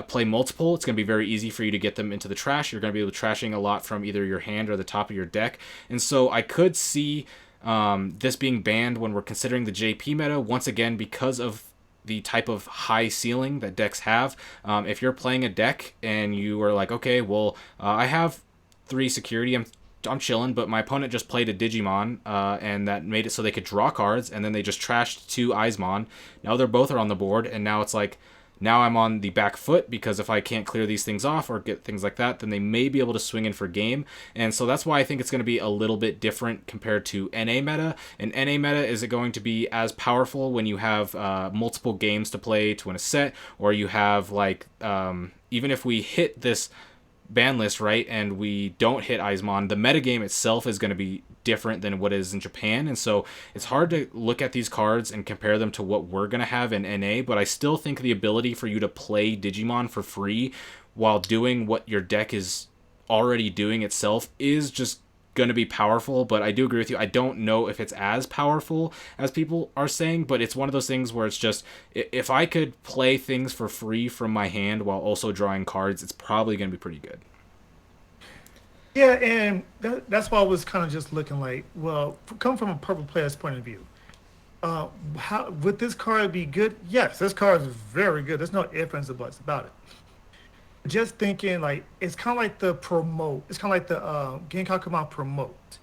Speaker 1: play multiple, it's going to be very easy for you to get them into the trash. You're going to be able to trashing a lot from either your hand or the top of your deck. And so I could see this being banned when we're considering the JP meta, once again, because of the type of high ceiling that decks have. If you're playing a deck and you are like, okay, well, I have three security, I'm chilling, but my opponent just played a Digimon, and that made it so they could draw cards, and then they just trashed two Eismon. Now they're both are on the board, and now it's like, now I'm on the back foot because if I can't clear these things off or get things like that, then they may be able to swing in for game. And so that's why I think it's going to be a little bit different compared to NA meta. In NA meta, is it going to be as powerful when you have multiple games to play to win a set, or you have like, even if we hit this ban list, right, and we don't hit Aizmon, the metagame itself is going to be different than what is in Japan. And so it's hard to look at these cards and compare them to what we're going to have in NA, but I still think the ability for you to play Digimon for free while doing what your deck is already doing itself is just going to be powerful. But I do agree with you. I don't know if it's as powerful as people are saying, but it's one of those things where it's just, if I could play things for free from my hand while also drawing cards, it's probably going to be pretty good.
Speaker 2: Yeah, and that's why I was kind of just looking like, well, come from a purple player's point of view. How would this card be good? Yes, this card is very good. There's no ifs ands or buts about it. Just thinking like it's kind of like the promote. It's kind of like the Genkai Come promote.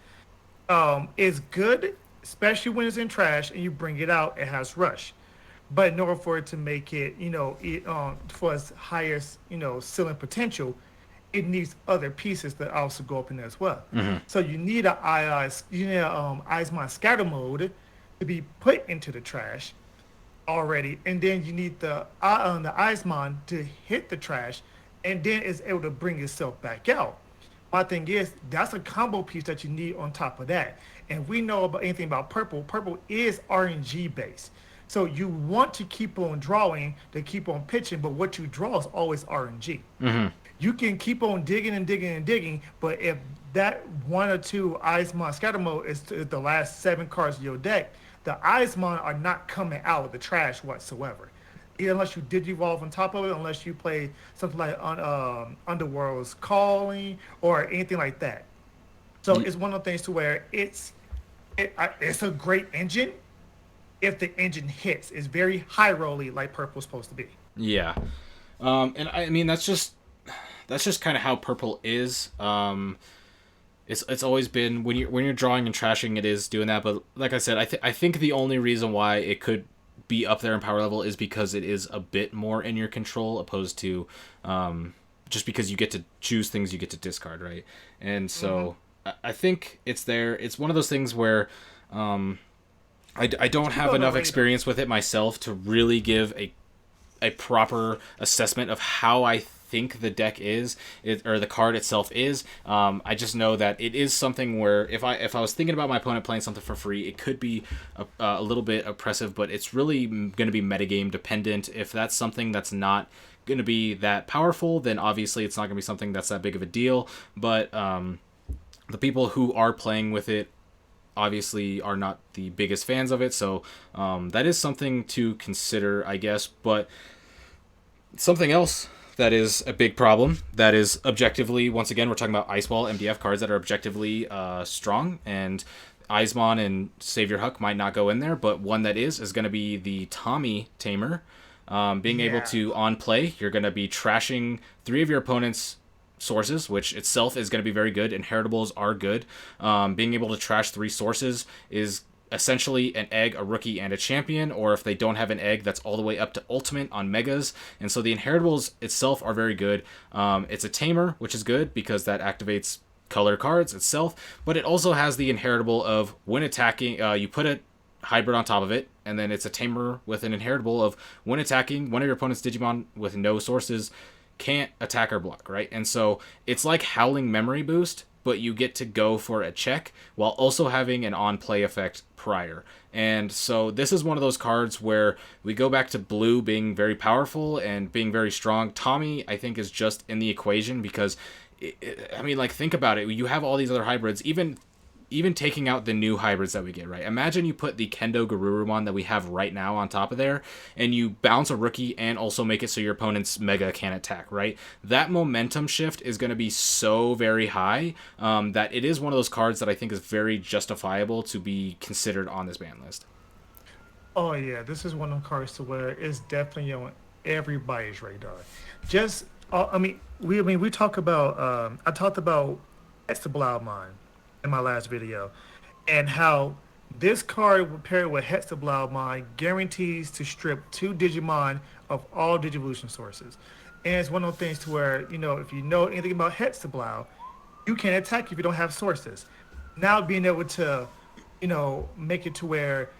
Speaker 2: It's good, especially when it's in trash and you bring it out. It has rush, but in order for it to make it, for its highest, ceiling potential, it needs other pieces that also go up in there as well.
Speaker 1: Mm-hmm.
Speaker 2: So you need a eyes my scatter mode to be put into the trash already, and then you need the Eismon to hit the trash, and then it's able to bring itself back out. My thing is that's a combo piece that you need on top of that. And we know about anything about purple. Purple is RNG based. So you want to keep on drawing to keep on pitching, but what you draw is always RNG.
Speaker 1: Mm-hmm.
Speaker 2: You can keep on digging and digging and digging, but if that one or two Eismon scatter mode is the last 7 cards of your deck, the Eismon are not coming out of the trash whatsoever. Unless you digivolve on top of it, unless you play something like Underworld's Calling or anything like that. So it's one of the things to where it's a great engine if the engine hits. It's very high rolly like Purple's supposed to be.
Speaker 1: Yeah. And I mean that's just kind of how purple is. It's always been when you're drawing and trashing, it is doing that. But like I said, I think the only reason why it could be up there in power level is because it is a bit more in your control, opposed to just because you get to choose things you get to discard, right? And so I think it's there. It's one of those things where I don't have enough experience with it myself to really give a proper assessment of how I think the deck is, or the card itself is. I just know that it is something where if I was thinking about my opponent playing something for free, it could be a little bit oppressive, but it's really going to be metagame dependent. If that's something that's not going to be that powerful, then obviously it's not going to be something that's that big of a deal. But the people who are playing with it obviously are not the biggest fans of it, so that is something to consider, I guess. But something else that is a big problem, that is objectively, once again, we're talking about Icewall MDF cards that are objectively strong, and Eismon and Savior Huck might not go in there, but one that is going to be the Tommy Tamer. Being able to, on play, you're going to be trashing 3 of your opponent's sources, which itself is going to be very good. Inheritables are good. Being able to trash 3 sources is essentially an egg, a rookie, and a champion, or if they don't have an egg, that's all the way up to ultimate on megas. And so the inheritables itself are very good. It's a tamer, which is good because that activates color cards itself, but it also has the inheritable of when attacking, you put a hybrid on top of it, and then it's a tamer with an inheritable of when attacking, one of your opponent's Digimon with no sources can't attack or block, right? And so it's like Howling Memory Boost, but you get to go for a check while also having an on-play effect prior. And so this is one of those cards where we go back to blue being very powerful and being very strong. Tommy, I think, is just in the equation because, I mean, like, think about it. You have all these other hybrids, even taking out the new hybrids that we get, right? Imagine you put the Kendo Garurumon that we have right now on top of there, and you bounce a rookie and also make it so your opponent's Mega can't attack, right? That momentum shift is going to be so very high that it is one of those cards that I think is very justifiable to be considered on this ban list.
Speaker 2: Oh yeah, this is one of the cards to where it's definitely on everybody's radar. Just, we talk about. I talked about Hexablaumon in my last video, and how this card paired with Hexablaumon guarantees to strip 2 Digimon of all Digivolution sources. And it's one of those things to where, if you know anything about Hexablau, you can attack if you don't have sources. Now being able to, make it to where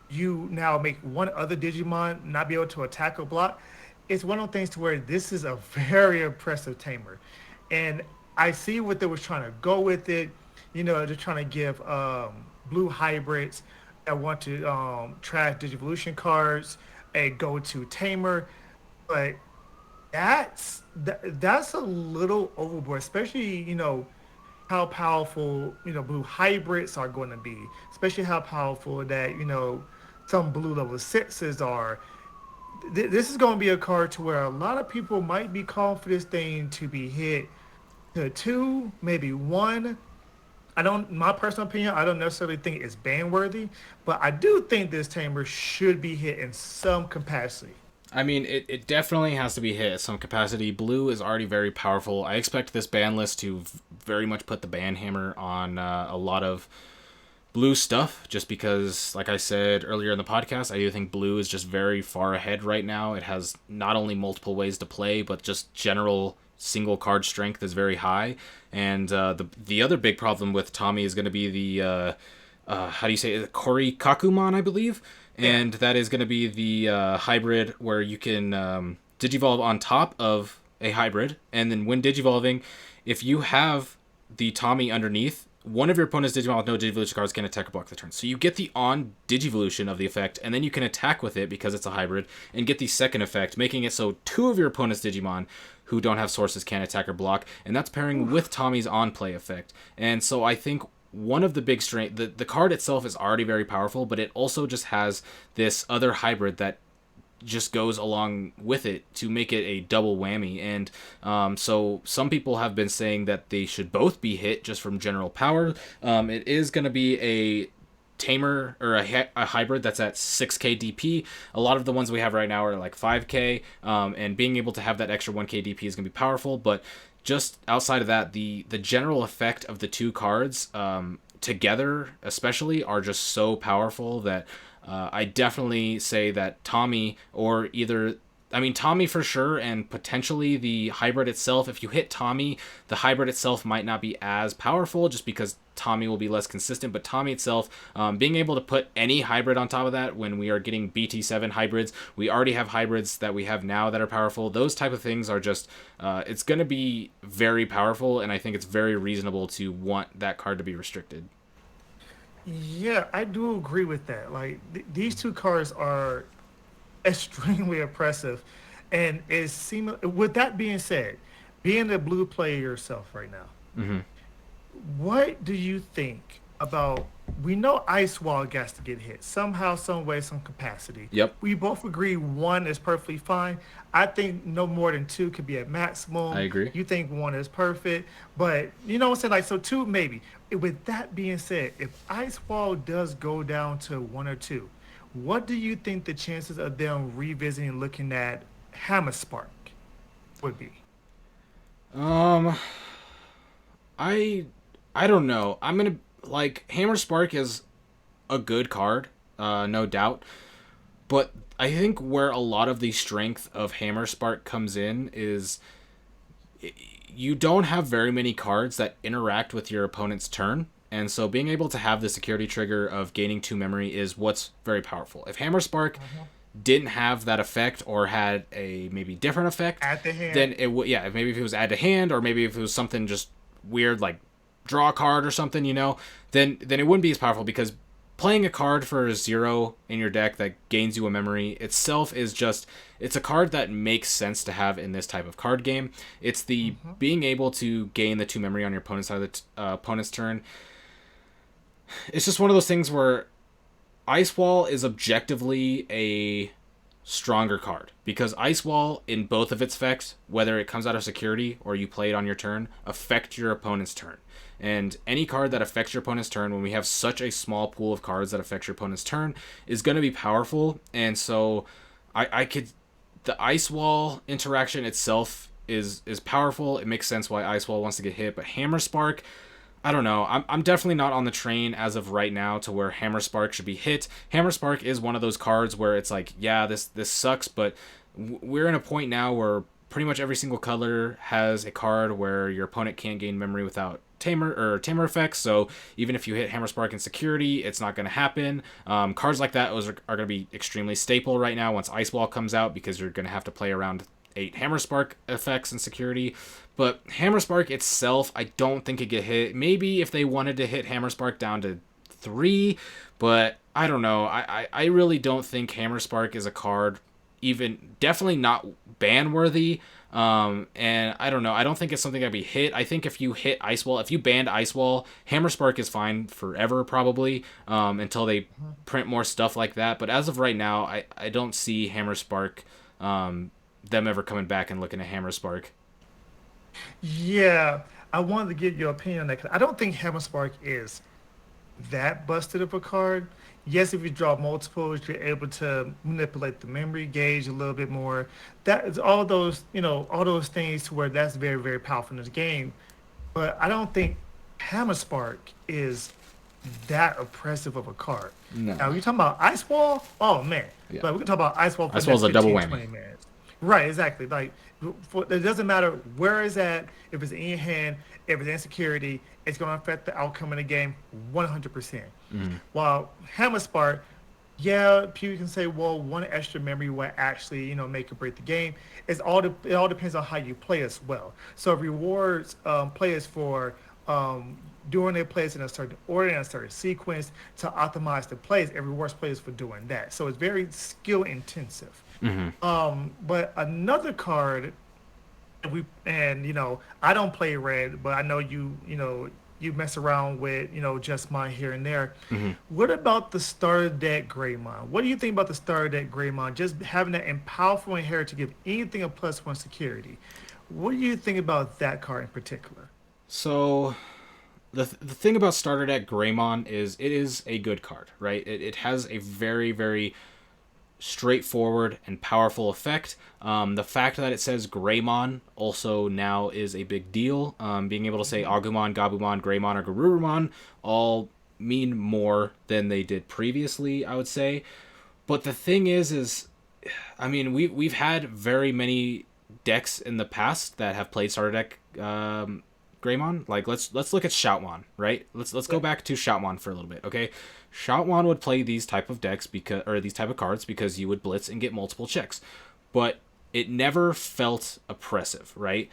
Speaker 2: you now make one other Digimon not be able to attack or block, it's one of those things to where this is a very impressive tamer. And I see what they was trying to go with it. They're trying to give blue hybrids that want to trash Digivolution cards a go-to tamer, but that's a little overboard, especially how powerful blue hybrids are going to be, especially how powerful that some blue level sixes are. This is going to be a card to where a lot of people might be calling for this thing to be hit to two, maybe one. My personal opinion, I don't necessarily think it's ban worthy, but I do think this tamer should be hit in some capacity.
Speaker 1: I mean, it definitely has to be hit at some capacity. Blue is already very powerful. I expect this ban list to very much put the ban hammer on a lot of blue stuff, just because, like I said earlier in the podcast, I do think blue is just very far ahead right now. It has not only multiple ways to play, but just general single card strength is very high. And the other big problem with Tommy is going to be the how do you say it? Kori Kakumon, I believe,
Speaker 2: Yeah.
Speaker 1: and that is going to be the hybrid where you can digivolve on top of a hybrid, and then when digivolving, if you have the Tommy underneath, one of your opponent's Digimon with no Digivolution cards can attack or block the turn. So you get the on Digivolution of the effect, and then you can attack with it because it's a hybrid, and get the second effect, making it so two of your opponent's Digimon who don't have sources can attack or block, and that's pairing with Tommy's on play effect. And so I think one of the big strength, the card itself is already very powerful, but it also just has this other hybrid that just goes along with it to make it a double whammy. And so some people have been saying that they should both be hit just from general power. It is going to be a tamer or a hybrid that's at 6k DP. A lot of the ones we have right now are like 5k, and being able to have that extra 1k DP is going to be powerful. But just outside of that, the general effect of the two cards together especially are just so powerful that I definitely say that Tommy, or either, I mean, Tommy for sure, and potentially the hybrid itself. If you hit Tommy, the hybrid itself might not be as powerful just because Tommy will be less consistent. But Tommy itself, being able to put any hybrid on top of that when we are getting BT7 hybrids, we already have hybrids that we have now that are powerful. Those type of things are just, it's going to be very powerful, and I think it's very reasonable to want that card to be restricted.
Speaker 2: Yeah, I do agree with that. Like these two cards are extremely impressive, and it seems. With that being said, being a blue player yourself right now,
Speaker 1: Mm-hmm.
Speaker 2: what do you think about? We know Ice Wall has to get hit somehow, some way, some capacity.
Speaker 1: Yep,
Speaker 2: We both agree one is perfectly fine. I think no more than two could be at
Speaker 1: I
Speaker 2: maximum.
Speaker 1: agree.
Speaker 2: You think one is perfect, but you know what I'm saying? Like, so two maybe. With that being said, if Ice Wall does go down to one or two, what do you think the chances of them revisiting looking at Hammer Spark would be?
Speaker 1: Um, I I don't know. I'm gonna like Hammer Spark is a good card, no doubt. But I think where a lot of the strength of Hammer Spark comes in is you don't have very many cards that interact with your opponent's turn. And so being able to have the security trigger of gaining two memory is what's very powerful. If Hammer Spark didn't have that effect or had a maybe different effect,
Speaker 2: At the hand,
Speaker 1: then it would, yeah, maybe if it was add to hand, or maybe if it was something just weird like draw a card or something, then it wouldn't be as powerful, because playing a card for a zero in your deck that gains you a memory itself is just, it's a card that makes sense to have in this type of card game. It's the being able to gain the two memory on your opponent's side of the opponent's turn. It's just one of those things where Ice Wall is objectively a stronger card, because Ice Wall, in both of its effects, whether it comes out of security or you play it on your turn, affect your opponent's turn. And any card that affects your opponent's turn, when we have such a small pool of cards that affect your opponent's turn, is going to be powerful. And so I could, the Ice Wall interaction itself is powerful. It makes sense why Ice Wall wants to get hit, but Hammer Spark, I don't know. I'm definitely not on the train as of right now to where Hammer Spark should be hit. Hammer Spark is one of those cards where it's like, yeah, this sucks, but we're in a point now where pretty much every single color has a card where your opponent can't gain memory without tamer effects. So even if you hit Hammer Spark in security, it's not going to happen. Cards like that are going to be extremely staple right now once Ice Wall comes out, because you're going to have to play around 8 Hammer Spark effects and security. But Hammer Spark itself, I don't think it get hit. Maybe if they wanted to hit Hammer Spark down to 3, but I don't know. I really don't think Hammer Spark is a card, even definitely not ban worthy. And I don't know. I don't think it's something that'd be hit. I think if you hit Ice Wall, if you banned Ice Wall, Hammer Spark is fine forever probably, until they print more stuff like that. But as of right now, I don't see Hammer Spark, them ever coming back and looking at Hammer Spark.
Speaker 2: Yeah, I wanted to get your opinion on that 'cause I don't think Hammer Spark is that busted of a card. Yes, if you draw multiples, you're able to manipulate the memory gauge a little bit more. That is all those, all those things to where that's very, very powerful in this game. But I don't think Hammer Spark is that oppressive of a card. Now,
Speaker 1: No.
Speaker 2: you talking about Ice Wall? Oh man,
Speaker 1: Yeah.
Speaker 2: like we can talk about Ice Wall for
Speaker 1: Ice
Speaker 2: the next
Speaker 1: Wall's a double
Speaker 2: 15,
Speaker 1: whammy.
Speaker 2: 20 minutes. Right, exactly. Like, it doesn't matter where it's at, if it's in your hand, if it's in security, it's going to affect the outcome of the game 100%. While Hammer Spark, yeah, people can say, well, one extra memory will actually, make or break the game. It all depends on how you play as well. So it rewards players for doing their plays in a certain order and a certain sequence to optimize the plays. It rewards players for doing that. So it's very skill intensive. But another card I don't play red, but I know you mess around with just mine here and there. What about the starter deck Greymon? What do you think about the starter deck Greymon? Just having that in powerful inherit to give anything a +1 security. What do you think about that card in particular?
Speaker 1: So the thing about starter deck Greymon is it is a good card, right? It has a very, very straightforward and powerful effect. The fact that it says Greymon also now is a big deal. Being able to say Agumon, Gabumon, Greymon, or Garurumon all mean more than they did previously, I would say. But the thing is I mean, we've had very many decks in the past that have played starter deck Greymon. Like let's look at Shoutmon, right? Let's go back to Shoutmon for a little bit, okay? Shoutmon would play these type of decks or these type of cards because you would blitz and get multiple checks, but it never felt oppressive, right?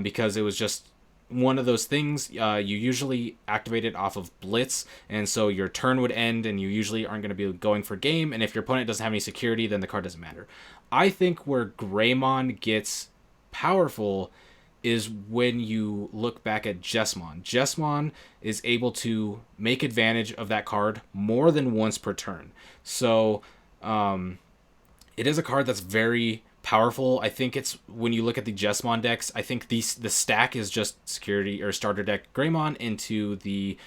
Speaker 1: Because it was just one of those things. You usually activate it off of blitz, and so your turn would end, and you usually aren't going to be going for game. And if your opponent doesn't have any security, then the card doesn't matter. I think where Greymon gets powerful is when you look back at Jesmon. Jesmon is able to make advantage of that card more than once per turn. So it is a card that's very powerful. I think it's when you look at the Jesmon decks, I think the stack is just security or starter deck Greymon into the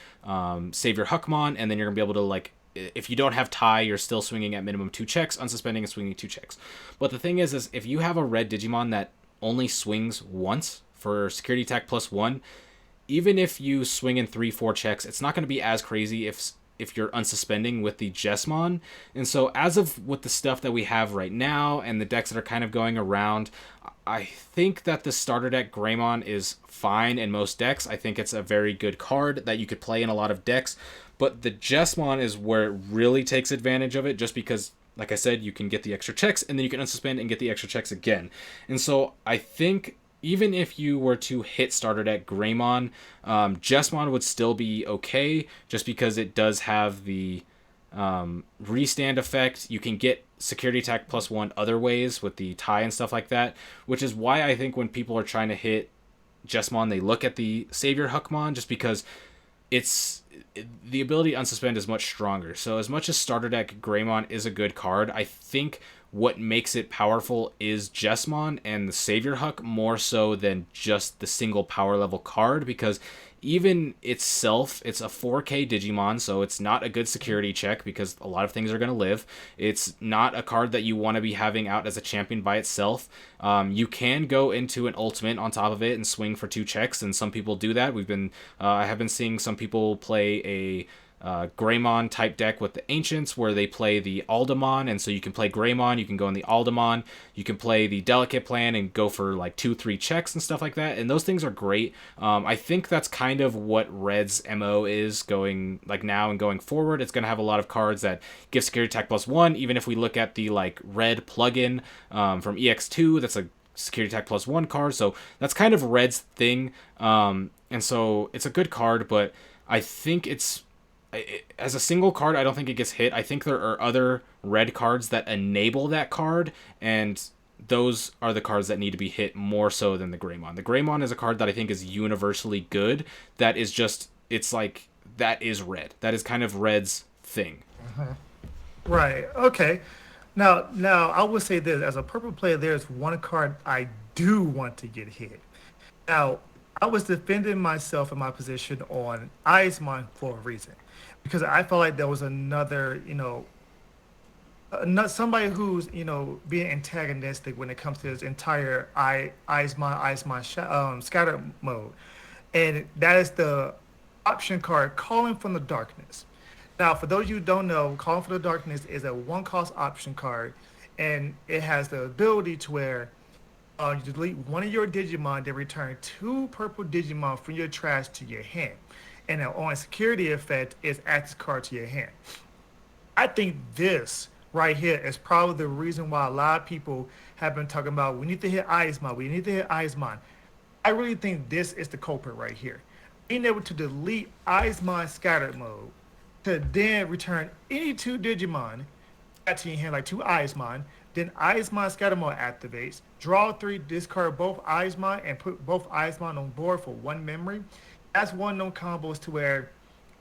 Speaker 1: Savior Huckmon, and then you're gonna be able to like if you don't have tie, you're still swinging at minimum 2 checks, unsuspending and swinging 2 checks. But the thing is if you have a red Digimon that only swings once for security attack +1, even if you swing in 3-4 checks, it's not going to be as crazy if you're unsuspending with the Jesmon. And so as of with the stuff that we have right now and the decks that are kind of going around, I think that the starter deck Greymon is fine in most decks. I think it's a very good card that you could play in a lot of decks, but the Jesmon is where it really takes advantage of it, just because like I said, you can get the extra checks and then you can unsuspend and get the extra checks again. And so I think even if you were to hit starter deck Greymon, Jesmon would still be okay, just because it does have the restand effect. You can get security attack +1 other ways with the tie and stuff like that, which is why I think when people are trying to hit Jesmon, they look at the Savior Huckmon, just because it's the ability to unsuspend is much stronger. So as much as starter deck Greymon is a good card, I think what makes it powerful is Jesmon and the Savior Huck more so than just the single power level card, because even itself, it's a 4K Digimon, so it's not a good security check because a lot of things are going to live. It's not a card that you want to be having out as a champion by itself. You can go into an ultimate on top of it and swing for 2 checks, and some people do that. I have been seeing some people play a Greymon type deck with the Ancients, where they play the Aldamon, and so you can play Greymon, you can go in the Aldamon, you can play the Delicate Plan and go for like 2-3 checks and stuff like that, and those things are great. I think that's kind of what Red's MO is going like now and going forward. It's going to have a lot of cards that give security attack +1. Even if we look at the like Red plugin from EX2, that's a security attack +1 card. So that's kind of Red's thing. And so it's a good card, but I think as a single card, I don't think it gets hit. I think there are other red cards that enable that card, and those are the cards that need to be hit more so than the Greymon. The Greymon is a card that I think is universally good. That is just, it's like, that is red. That is kind of Red's thing.
Speaker 2: Right. Okay. Now I would say this: as a purple player, there's one card I do want to get hit. Now, I was defending myself in my position on Eismon for a reason, because I felt like there was another, not somebody who's being antagonistic when it comes to this entire Eismon scatter mode, and that is the option card Calling from the Darkness. Now, for those of you who don't know, Calling from the Darkness is a one cost option card, and it has the ability to where you delete one of your Digimon, then return two purple Digimon from your trash to your hand. And on security effect, is add this card to your hand. I think this right here is probably the reason why a lot of people have been talking about we need to hit Eismon, we need to hit Eismon. I really think this is the culprit right here. Being able to delete Eismon scattered mode to then return any two Digimon back to your hand, like two Eismon, then Eismon scatter mode activates, draw three, discard both Eismon, and put both Eismon on board for one memory. That's one of them combos to where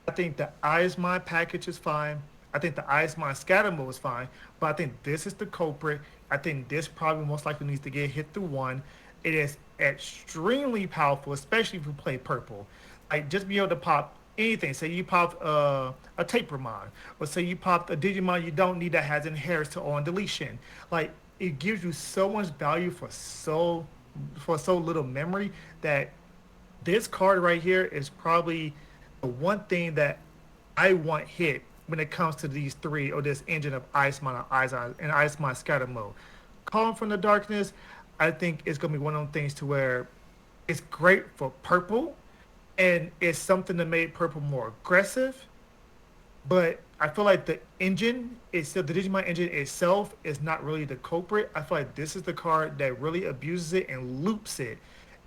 Speaker 2: I think the Eismon package is fine. I think the Eismon scatter mode is fine, but I think this is the culprit. I think this probably most likely needs to get hit through one. It is extremely powerful, especially if you play purple. Like just be able to pop anything. Say you pop a Tapermon, or say you pop a Digimon you don't need that has inherits to on deletion. Like it gives you so much value for so little memory that this card right here is probably the one thing that I want hit when it comes to these three or this engine of Iceman and Iceman scatter mode. Calling from the Darkness, I think it's gonna be one of those things to where it's great for purple and it's something that made purple more aggressive. But I feel like the engine itself, the Digimon engine itself, is not really the culprit. I feel like this is the card that really abuses it and loops it.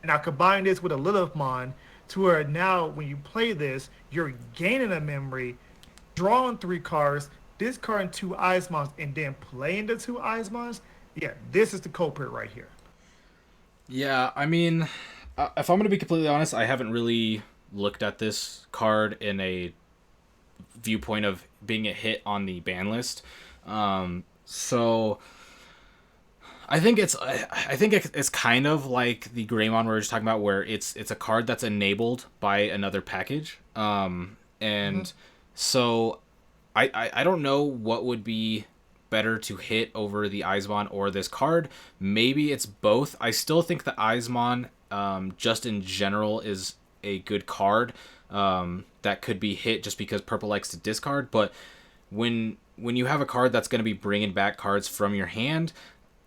Speaker 2: And I combine this with a Lilithmon to where now when you play this, you're gaining a memory, drawing three cards, discarding two Eismons, and then playing the two Eismons. Yeah, this is the culprit right here.
Speaker 1: Yeah, I mean, if I'm going to be completely honest, I haven't really looked at this card in a viewpoint of being a hit on the ban list. So I think it's kind of like the Greymon we were just talking about, where it's a card that's enabled by another package.
Speaker 2: Mm-hmm.
Speaker 1: And so I don't know what would be better to hit over the Eismon or this card. Maybe it's both. I still think the Eismon, just in general, is a good card that could be hit just because purple likes to discard. But when you have a card that's going to be bringing back cards from your hand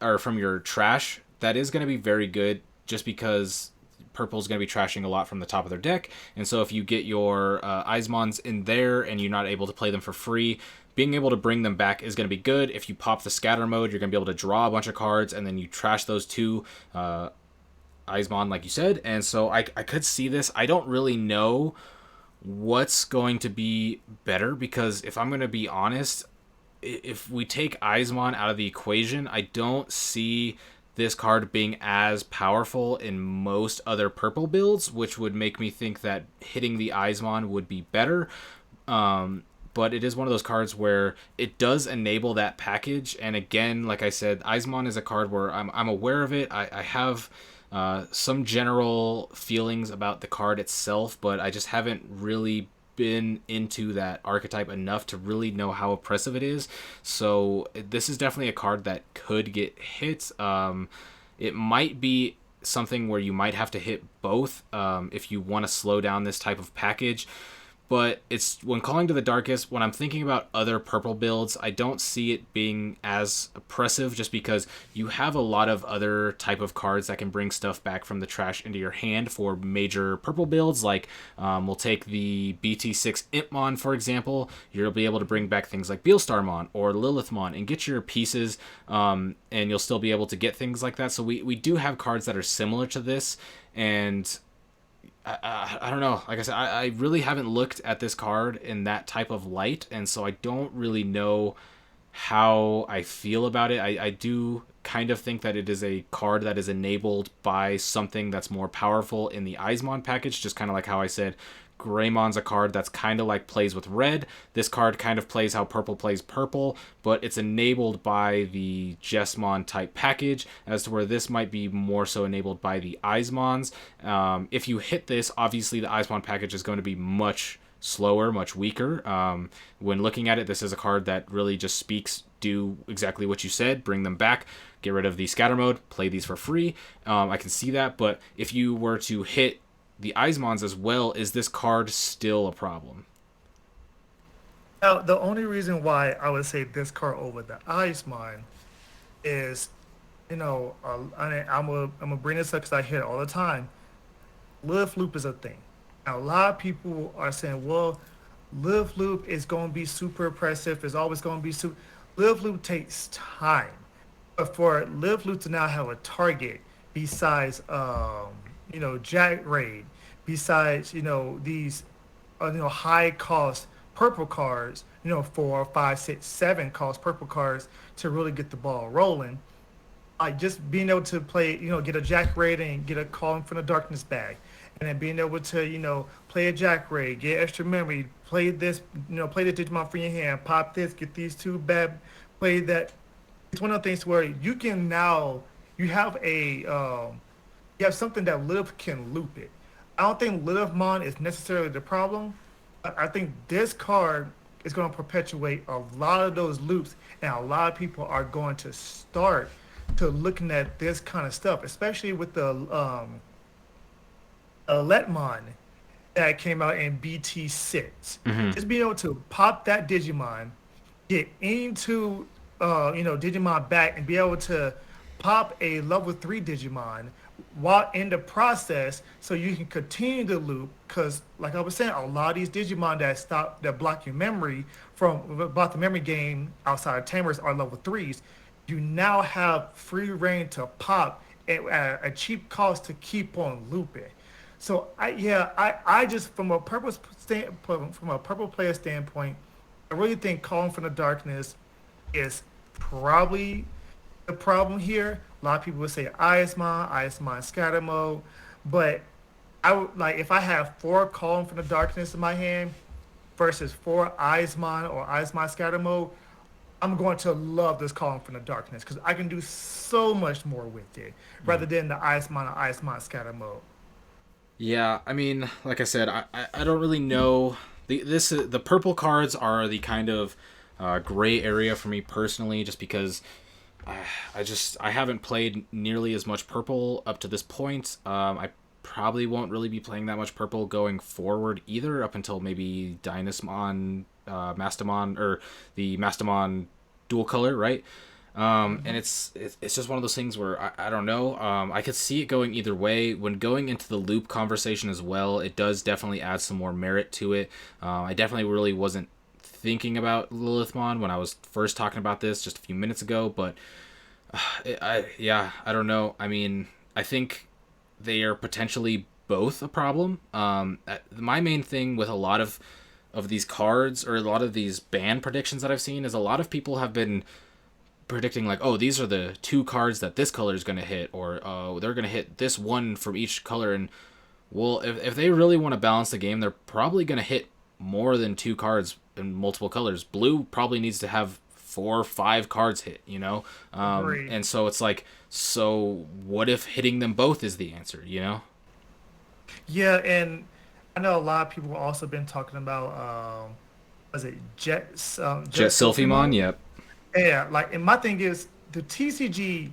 Speaker 1: or from your trash, that is going to be very good just because purple's going to be trashing a lot from the top of their deck. And so if you get your Eismons in there and you're not able to play them for free, being able to bring them back is going to be good. If you pop the scatter mode, you're going to be able to draw a bunch of cards and then you trash those two Eismon, like you said. And so I could see this. I don't really know what's going to be better because if I'm going to be honest, if we take Eismon out of the equation, I don't see this card being as powerful in most other purple builds, which would make me think that hitting the Eismon would be better. But it is one of those cards where it does enable that package. And again, like I said, Eismon is a card where I'm aware of it. I have some general feelings about the card itself, but I just haven't really been into that archetype enough to really know how oppressive it is. So this is definitely a card that could get hit. It might be something where you might have to hit both if you want to slow down this type of package. but it's when calling to the darkest, when I'm thinking about other purple builds, I don't see it being as oppressive, just because you have a lot of other type of cards that can bring stuff back from the trash into your hand for major purple builds. Like we'll take the BT6 Impmon, for example. You'll be able to bring back things like Beelstarmon or Lilithmon and get your pieces, and you'll still be able to get things like that. So we do have cards that are similar to this. And I don't know. Like I said, I really haven't looked at this card in that type of light, and so I don't really know how I feel about it. I do kind of think that it is a card that is enabled by something that's more powerful in the Eismon package, just kind of like how I said Greymon's a card that's kind of like plays with red. This card kind of plays how purple plays purple, but it's enabled by the Jesmon type package, as to where this might be more so enabled by the Eismons. If you hit this, obviously the Eismon package is going to be much slower, much weaker. When looking at it, this is a card that really just speaks, do exactly what you said, bring them back, get rid of the scatter mode, play these for free. I can see that, but if you were to hit the Eismons as well, is this card still a problem?
Speaker 2: Now, the only reason why I would say this card over the Ice Mine is, I'm gonna bring this up because I hear it all the time. Live loop is a thing. Now, a lot of people are saying, well, live loop is going to be super oppressive. It's always going to be super. Live loop takes time. But for live loop to now have a target besides, Jack Raid, besides, these, high cost purple cards, 4, 5, 6, 7 cost purple cards to really get the ball rolling, like just being able to play, get a Jack Raid and get a Calling from the Darkness bag, and then being able to, play a Jack Raid, get extra memory, play this, play the Digimon from your hand, pop this, get these two bad, play that. It's one of the things where you can now you have you have something that Liv can loop it. I don't think Livmon is necessarily the problem. I think this card is going to perpetuate a lot of those loops, and a lot of people are going to start to looking at this kind of stuff, especially with the Letmon that came out in BT6.
Speaker 1: Mm-hmm.
Speaker 2: Just being able to pop that Digimon, get into Digimon back, and be able to pop a level 3 Digimon while in the process, so you can continue the loop. Because like I was saying, a lot of these Digimon that block your memory from block the memory game outside of Tamers are level 3s. You now have free reign to pop at a cheap cost to keep on looping. So I just from a purple player standpoint, I really think Calling from the Darkness is probably the problem here. A lot of people would say Ice Mine Scatter Mode, but I would like if I have 4 Calling from the Darkness in my hand versus 4 Ice Mine or Ice Mine Scatter Mode, I'm going to love this Calling from the Darkness because I can do so much more with it rather than the Ice Mine or Ice Mine Scatter Mode.
Speaker 1: Yeah, I mean, like I said, I don't really know. The purple cards are the kind of gray area for me personally, just because I haven't played nearly as much purple up to this point. I probably won't really be playing that much purple going forward either, up until maybe Dynasmon, Mastamon, or the Mastamon dual color, right? And it's just one of those things where I don't know. I could see it going either way. When going into the loop conversation as well, it does definitely add some more merit to it. I definitely really wasn't thinking about Lilithmon when I was first talking about this just a few minutes ago, but I don't know. I mean, I think they are potentially both a problem. My main thing with a lot of these cards, or a lot of these ban predictions that I've seen, is a lot of people have been predicting like, oh, these are the 2 cards that this color is going to hit, or oh, they're going to hit this one from each color. And well, if they really want to balance the game, they're probably going to hit more than 2 cards in multiple colors. Blue probably needs to have 4 or 5 cards hit.
Speaker 2: Agreed.
Speaker 1: And so it's like, so what if hitting them both is the answer?
Speaker 2: Yeah, and I know a lot of people have also been talking about was it
Speaker 1: Jet
Speaker 2: Jet
Speaker 1: Sylphimon,
Speaker 2: Silphymon?
Speaker 1: yep.
Speaker 2: Yeah, like, and my thing is the TCG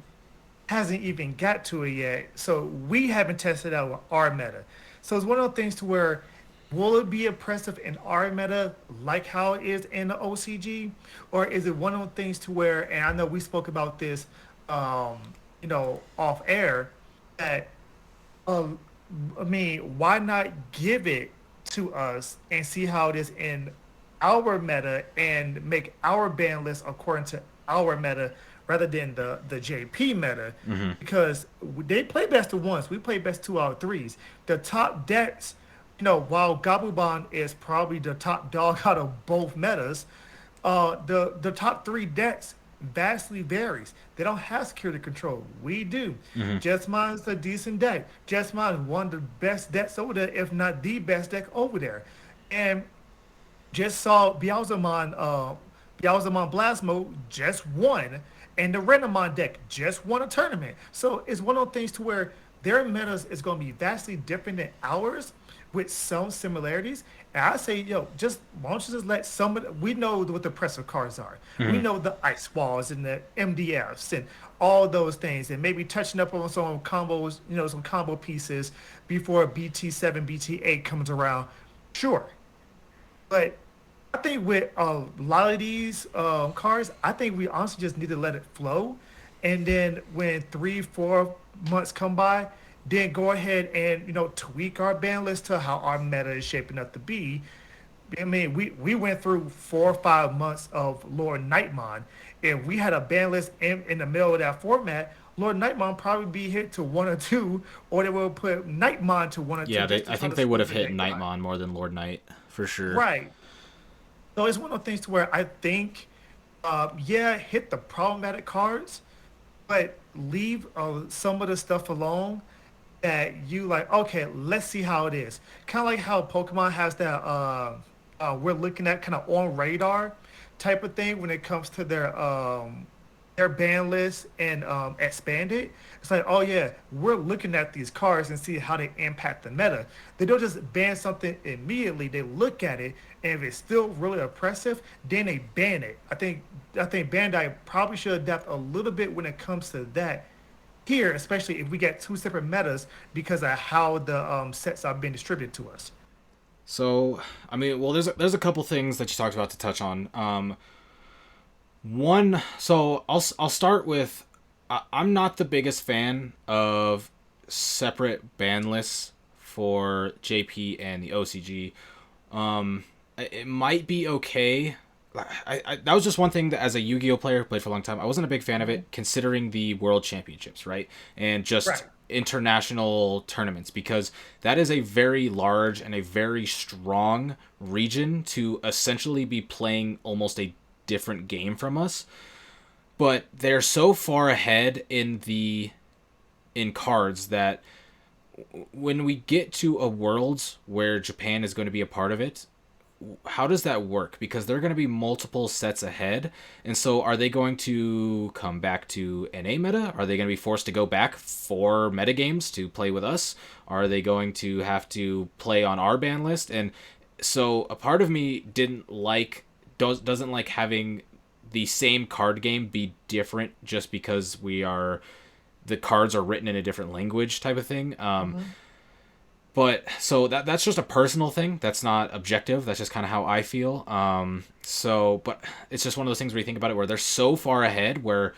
Speaker 2: hasn't even got to it yet, so we haven't tested out with our meta. So it's one of those things to where will it be oppressive in our meta like how it is in the OCG, or is it one of those things to where? And I know we spoke about this, um, off air, that uh, I mean, why not give it to us and see how it is in our meta and make our ban list according to our meta rather than the JP meta?
Speaker 1: Hmm.
Speaker 2: Because they play best of ones, we play best two out of threes. The top decks, while Gabumon is probably the top dog out of both metas, the top three decks vastly varies. They don't have security control. We do.
Speaker 1: Hmm.
Speaker 2: Jesmon's a decent deck. Jesmon is one of the best decks over there, if not the best deck over there. And just saw Beelzemon Blast Mode just won, and the Renamon deck just won a tournament. So it's one of those things to where their metas is going to be vastly different than ours, with some similarities. And I say, just why don't you just let we know what the oppressive cards are. We
Speaker 1: Hmm.
Speaker 2: know the ice walls and the MDFs and all those things, and maybe touching up on some combos, some combo pieces before BT7, BT8 comes around. Sure, but I think with a lot of these cars, I think we honestly just need to let it flow, and then when 3, 4 months come by, then go ahead and tweak our ban list to how our meta is shaping up to be. I mean, we went through 4 or 5 months of Lord Nightmon. If we had a ban list in the middle of that format, Lord Nightmon probably be hit to 1 or 2, or they will put Nightmon to 1 or 2
Speaker 1: Yeah,
Speaker 2: just to
Speaker 1: I
Speaker 2: try
Speaker 1: think
Speaker 2: to
Speaker 1: they would
Speaker 2: squeeze
Speaker 1: have
Speaker 2: the
Speaker 1: hit
Speaker 2: Nightmon.
Speaker 1: Nightmon more than Lord Knight for sure.
Speaker 2: Right. So it's one of those things to where I think, yeah, hit the problematic cards, but leave some of the stuff alone that you like. Okay, let's see how it is. Kind of like how Pokemon has that we're looking at kind of on radar type of thing when it comes to their ban list and expand it. It's like, oh yeah, we're looking at these cards and see how they impact the meta. They don't just ban something immediately. They look at it, and if it's still really oppressive, then they ban it. I think Bandai probably should adapt a little bit when it comes to that here, especially if we get two separate metas because of how the sets are being distributed to us.
Speaker 1: So, I mean, well, there's a couple things that you talked about to touch on. One, so I'll start with I'm not the biggest fan of separate ban lists for JP and the OCG. It might be okay. That was just one thing that, as a Yu-Gi-Oh player, played for a long time, I wasn't a big fan of
Speaker 2: Mhm.
Speaker 1: it, considering the World Championships, right, and just
Speaker 2: Right.
Speaker 1: international tournaments, because that is a very large and a very strong region to essentially be playing almost a different game from us. But they're so far ahead in cards that when we get to a worlds where Japan is going to be a part of it, how does that work? Because there are going to be multiple sets ahead. And so are they going to come back to NA meta? Are they going to be forced to go back for metagames to play with us? Are they going to have to play on our ban list? And so a part of me doesn't like having the same card game be different just because the cards are written in a different language type of thing.
Speaker 2: Hmm.
Speaker 1: But so that's just a personal thing. That's not objective. That's just kind of how I feel. But it's just one of those things where you think about it, where they're so far ahead, where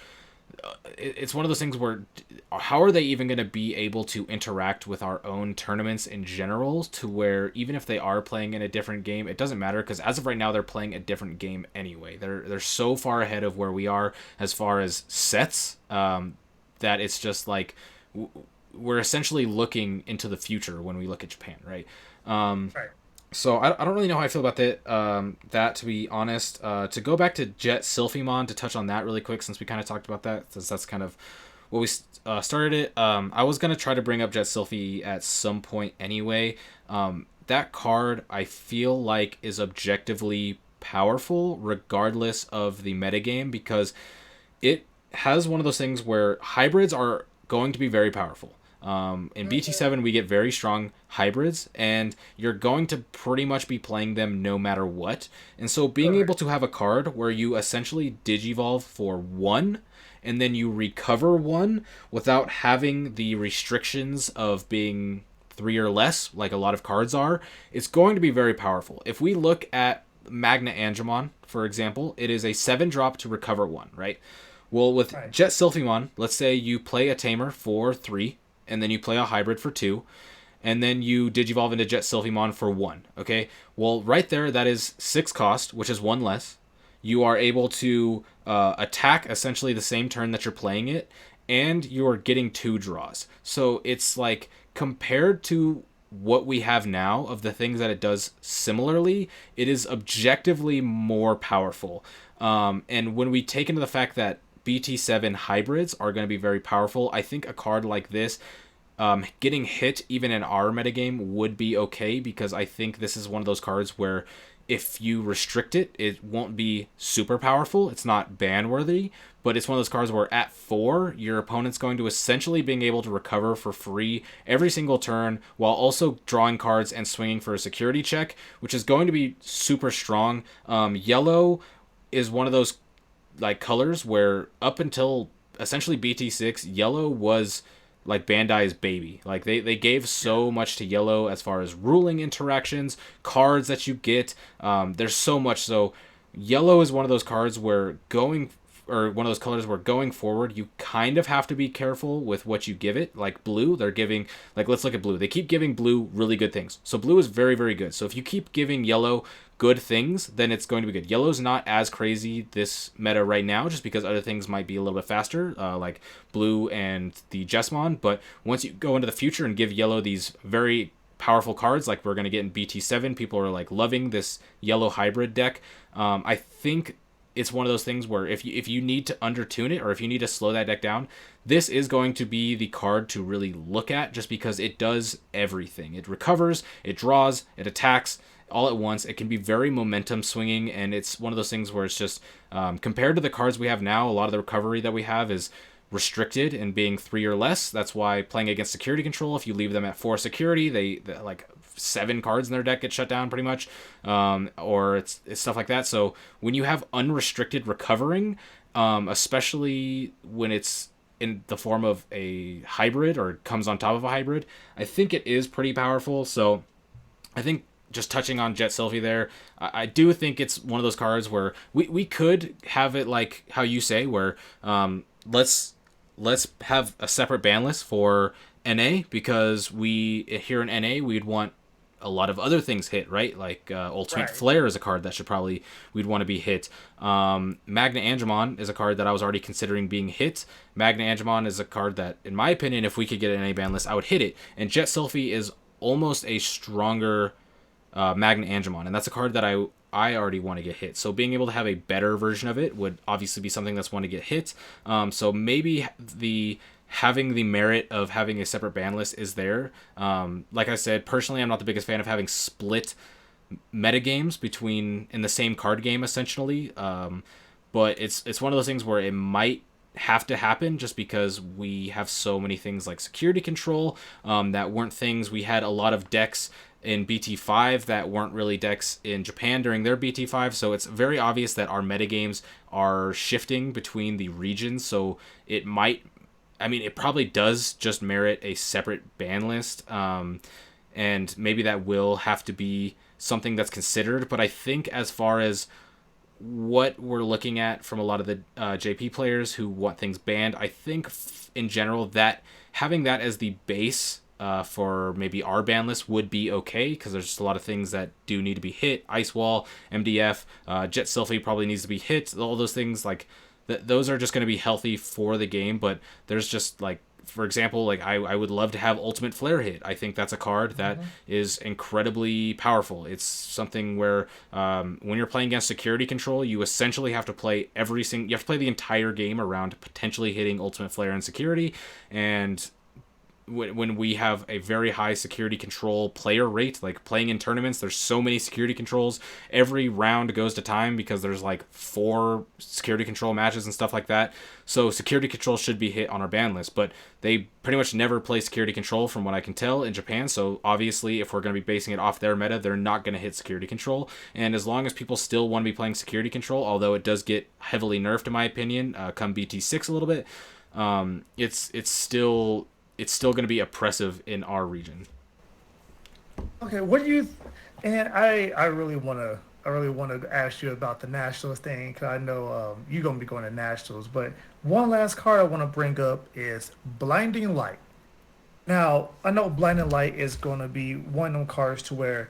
Speaker 1: it's one of those things where how are they even going to be able to interact with our own tournaments in general, to where even if they are playing in a different game, it doesn't matter, because as of right now they're playing a different game anyway. They're so far ahead of where we are as far as sets, that it's just like we're essentially looking into the future when we look at Japan, right?
Speaker 2: Right.
Speaker 1: So I don't really know how I feel about that. That, to be honest, to go back to Jet Sylphimon, to touch on that really quick, since we kind of talked about that, since that's kind of what we started it. I was gonna try to bring up Jet Sylphy at some point anyway. That card I feel like is objectively powerful regardless of the metagame, because it has one of those things where hybrids are going to be very powerful. In BT7, we get very strong hybrids, and you're going to pretty much be playing them no matter what. And so, being able
Speaker 2: Correct.
Speaker 1: to have a card where you essentially digivolve for one, and then you recover one without having the restrictions of being 3 or less, like a lot of cards are, it's going to be very powerful. If we look at Magna Angemon, for example, it is a 7 drop to recover 1, right? Well, with
Speaker 2: Right.
Speaker 1: Jet Sylphimon, let's say you play a Tamer for 3, and then you play a Hybrid for 2, and then you Digivolve into Jet Sylphimon for 1, okay? Well, right there, that is 6 cost, which is 1 less. You are able to attack essentially the same turn that you're playing it, and you're getting 2 draws. So it's like, compared to what we have now of the things that it does similarly, it is objectively more powerful. And when we take into the fact that BT7 hybrids are going to be very powerful, I think a card like this, getting hit even in our metagame would be okay, because I think this is one of those cards where if you restrict it, it won't be super powerful. It's not ban worthy, but it's one of those cards where at 4, your opponent's going to essentially being able to recover for free every single turn while also drawing cards and swinging for a security check, which is going to be super strong. Yellow is one of those like colors where up until essentially BT6, yellow was like Bandai's baby. Like they gave so much to yellow as far as ruling interactions, cards that you get. There's so much. So yellow is one of those cards where going or one of those colors where going forward you kind of have to be careful with what you give it. Like blue, they're giving, like, let's look at blue. They keep giving blue really good things. So blue is very, very good. So if you keep giving yellow good things, then it's going to be good. Yellow's not as crazy this meta right now, just because other things might be a little bit faster, like blue and the Jesmon. But once you go into the future and give yellow these very powerful cards, like we're going to get in BT7, people are like loving this yellow hybrid deck. I think it's one of those things where if you need to undertune it, or if you need to slow that deck down, this is going to be the card to really look at, just because it does everything. It recovers, it draws, it attacks all at once. It can be very momentum swinging, and it's one of those things where it's just, compared to the cards we have now, a lot of the recovery that we have is restricted and being 3 or less. That's why playing against security control, if you leave them at 4 security, they like 7 cards in their deck get shut down pretty much, or it's stuff like that. So when you have unrestricted recovering, especially when it's in the form of a hybrid or comes on top of a hybrid, I think it is pretty powerful. So I think, just touching on Jet Sylvie there, I do think it's one of those cards where we could have it like how you say, where let's have a separate ban list for NA, because we here in NA we'd want a lot of other things hit, right? Like Ultimate
Speaker 2: Right.
Speaker 1: Flare is a card that should probably we'd want to be hit. Magna Angemon is a card that I was already considering being hit. Magna Angemon is a card that, in my opinion, if we could get an NA ban list, I would hit it. And Jet Sylphie is almost a stronger Magna Angemon, and that's a card that I already want to get hit. So being able to have a better version of it would obviously be something that's want to get hit. So maybe the having the merit of having a separate ban list is there. Like I said, personally, I'm not the biggest fan of having split metagames between in the same card game essentially. But it's one of those things where it might have to happen, just because we have so many things like security control that weren't things. We had a lot of decks in BT5 that weren't really decks in Japan during their BT5, so it's very obvious that our metagames are shifting between the regions. So it might, I mean, it probably does just merit a separate ban list, and maybe that will have to be something that's considered. But I think as far as what we're looking at from a lot of the JP players who want things banned, I think in general that having that as the base for maybe our ban list would be okay, because there's just a lot of things that do need to be hit. Ice Wall, MDF, Jet Sylphie probably needs to be hit. All those things, like those are just going to be healthy for the game. But there's just like, for example, like I would love to have Ultimate Flare hit. I think that's a card that is incredibly powerful. It's something where when you're playing against security control, you essentially have to play you have to play the entire game around potentially hitting Ultimate Flare and security. And when we have a very high security control player rate, like playing in tournaments, there's so many security controls. Every round goes to time because there's like 4 security control matches and stuff like that. So security control should be hit on our ban list, but they pretty much never play security control from what I can tell in Japan. So obviously, if we're going to be basing it off their meta, they're not going to hit security control. And as long as people still want to be playing security control, although it does get heavily nerfed in my opinion, come BT6 a little bit, it's still going to be oppressive in our region.
Speaker 2: Okay, what do you? And I really want to ask you about the nationals thing because I know you're gonna be going to nationals. But one last card I want to bring up is Blinding Light. Now I know Blinding Light is gonna be one of them cards to where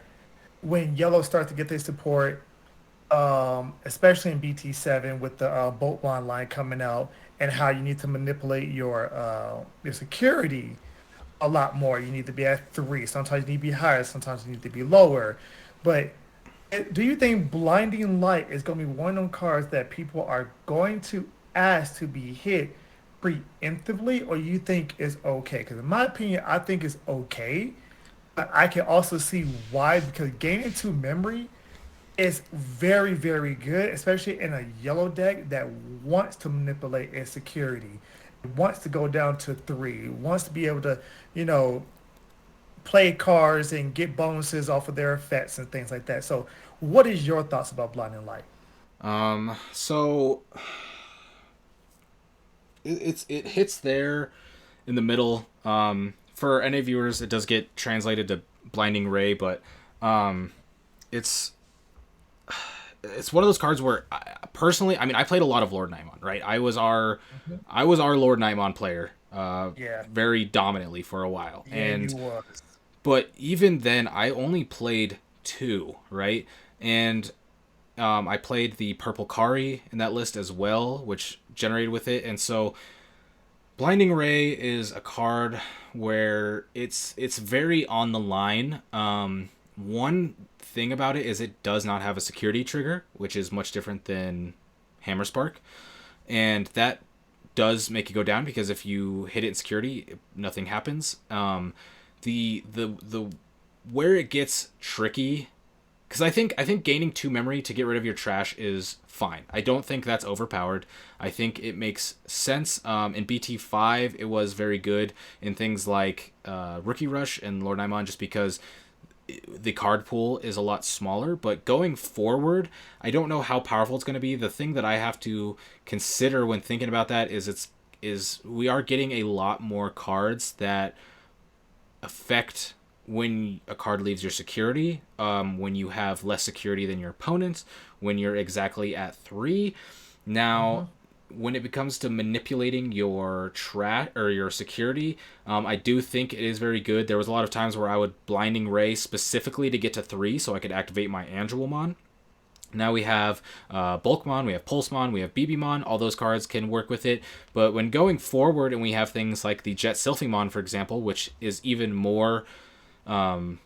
Speaker 2: when yellow starts to get their support, especially in BT7 with the boat bond line coming out and how you need to manipulate your security a lot more. You need to be at three. Sometimes you need to be higher. Sometimes you need to be lower. But do you think Blinding Light is going to be one of those cards that people are going to ask to be hit preemptively, or you think is okay? Because in my opinion, I think it's okay. But I can also see why because gaining two memory is very, very good, especially in a yellow deck that wants to manipulate its security, wants to go down to three, wants to be able to, you know, play cards and get bonuses off of their effects and things like that. So, what is your thoughts about Blinding Light?
Speaker 1: So it hits there in the middle. For any viewers, it does get translated to Blinding Ray, but it's it's one of those cards where personally, I mean, I played a lot of Lord Nightmon, right?
Speaker 2: Mhm.
Speaker 1: I was our Lord Nightmon player,
Speaker 2: Yeah,
Speaker 1: very dominantly for a while,
Speaker 2: yeah,
Speaker 1: and
Speaker 2: you was.
Speaker 1: but even then, I only played two, right? And I played the Purple Kari in that list as well, which generated with it, and so Blinding Ray is a card where it's very on the line. One thing about it is it does not have a security trigger, which is much different than Hammer Spark, and that does make it go down because if you hit it in security, nothing happens. The where it gets tricky because I think gaining two memory to get rid of your trash is fine. I don't think that's overpowered. I think it makes sense. In BT5, it was very good in things like Rookie Rush and Lord Naimon, just because the card pool is a lot smaller. But going forward, I don't know how powerful it's going to be. The thing that I have to consider when thinking about that is we are getting a lot more cards that affect when a card leaves your security, when you have less security than your opponent, when you're exactly at three. Now,
Speaker 2: Hmm.
Speaker 1: when it becomes to manipulating your trash or your security, I do think it is very good. There was a lot of times where I would blinding ray specifically to get to three, so I could activate my Angelomon. Now we have Bulkmon, we have Pulsemon, we have BBmon. All those cards can work with it. But when going forward, and we have things like the Jet Sylphimon, for example, which is even more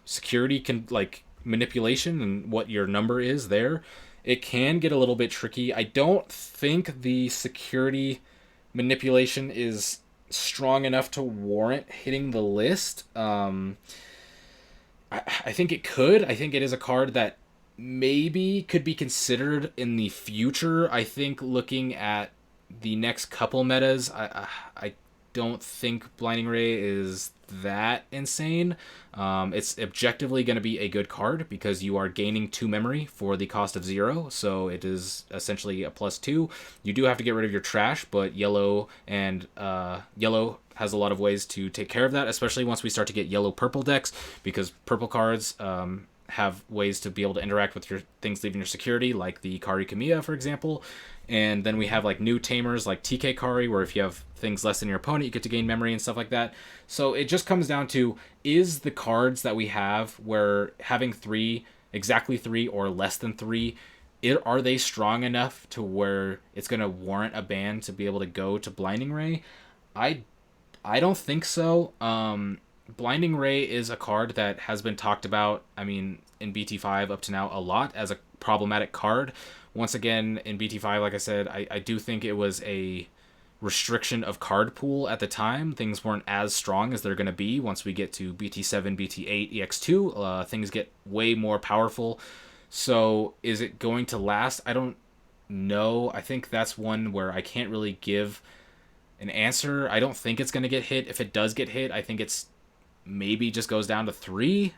Speaker 1: security can like manipulation and what your number is there, it can get a little bit tricky. I don't think the security manipulation is strong enough to warrant hitting the list. I think it could. I think it is a card that maybe could be considered in the future. I think looking at the next couple metas, I don't think Blinding Ray is that insane. It's objectively going to be a good card because you are gaining two memory for the cost of zero, so it is essentially a +2. You do have to get rid of your trash, but yellow has a lot of ways to take care of that, especially once we start to get yellow purple decks because purple cards have ways to be able to interact with your things leaving your security, like the Kari Kamiya, for example. And then we have like new tamers like TK Kari, where if you have things less than your opponent, you get to gain memory and stuff like that. So it just comes down to is the cards that we have where having three, exactly three, or less than three, are they strong enough to where it's going to warrant a ban to be able to go to Blinding Ray? I I don't think so. Blinding Ray is a card that has been talked about, I mean, in BT5 up to now a lot as a problematic card. Once again, in BT5, like I said, I do think it was a restriction of card pool at the time. Things weren't as strong as they're going to be once we get to BT7, BT8, EX2. Things get way more powerful. So is it going to last? I don't know. I think that's one where I can't really give an answer. I don't think it's going to get hit. If it does get hit, I think it's maybe just goes down to three,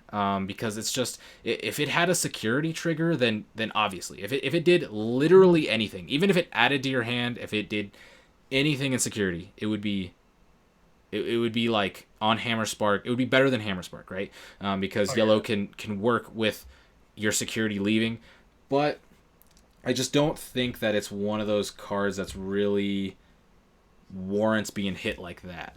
Speaker 1: because it's just if it had a security trigger, then obviously if it did literally anything, even if it added to your hand, if it did anything in security, it would be it would be like on Hammer Spark. It would be better than Hammer Spark, right? Because
Speaker 2: Oh
Speaker 1: yellow
Speaker 2: yeah.
Speaker 1: can work with your security leaving, but I just don't think that it's one of those cards that's really warrants being hit like that.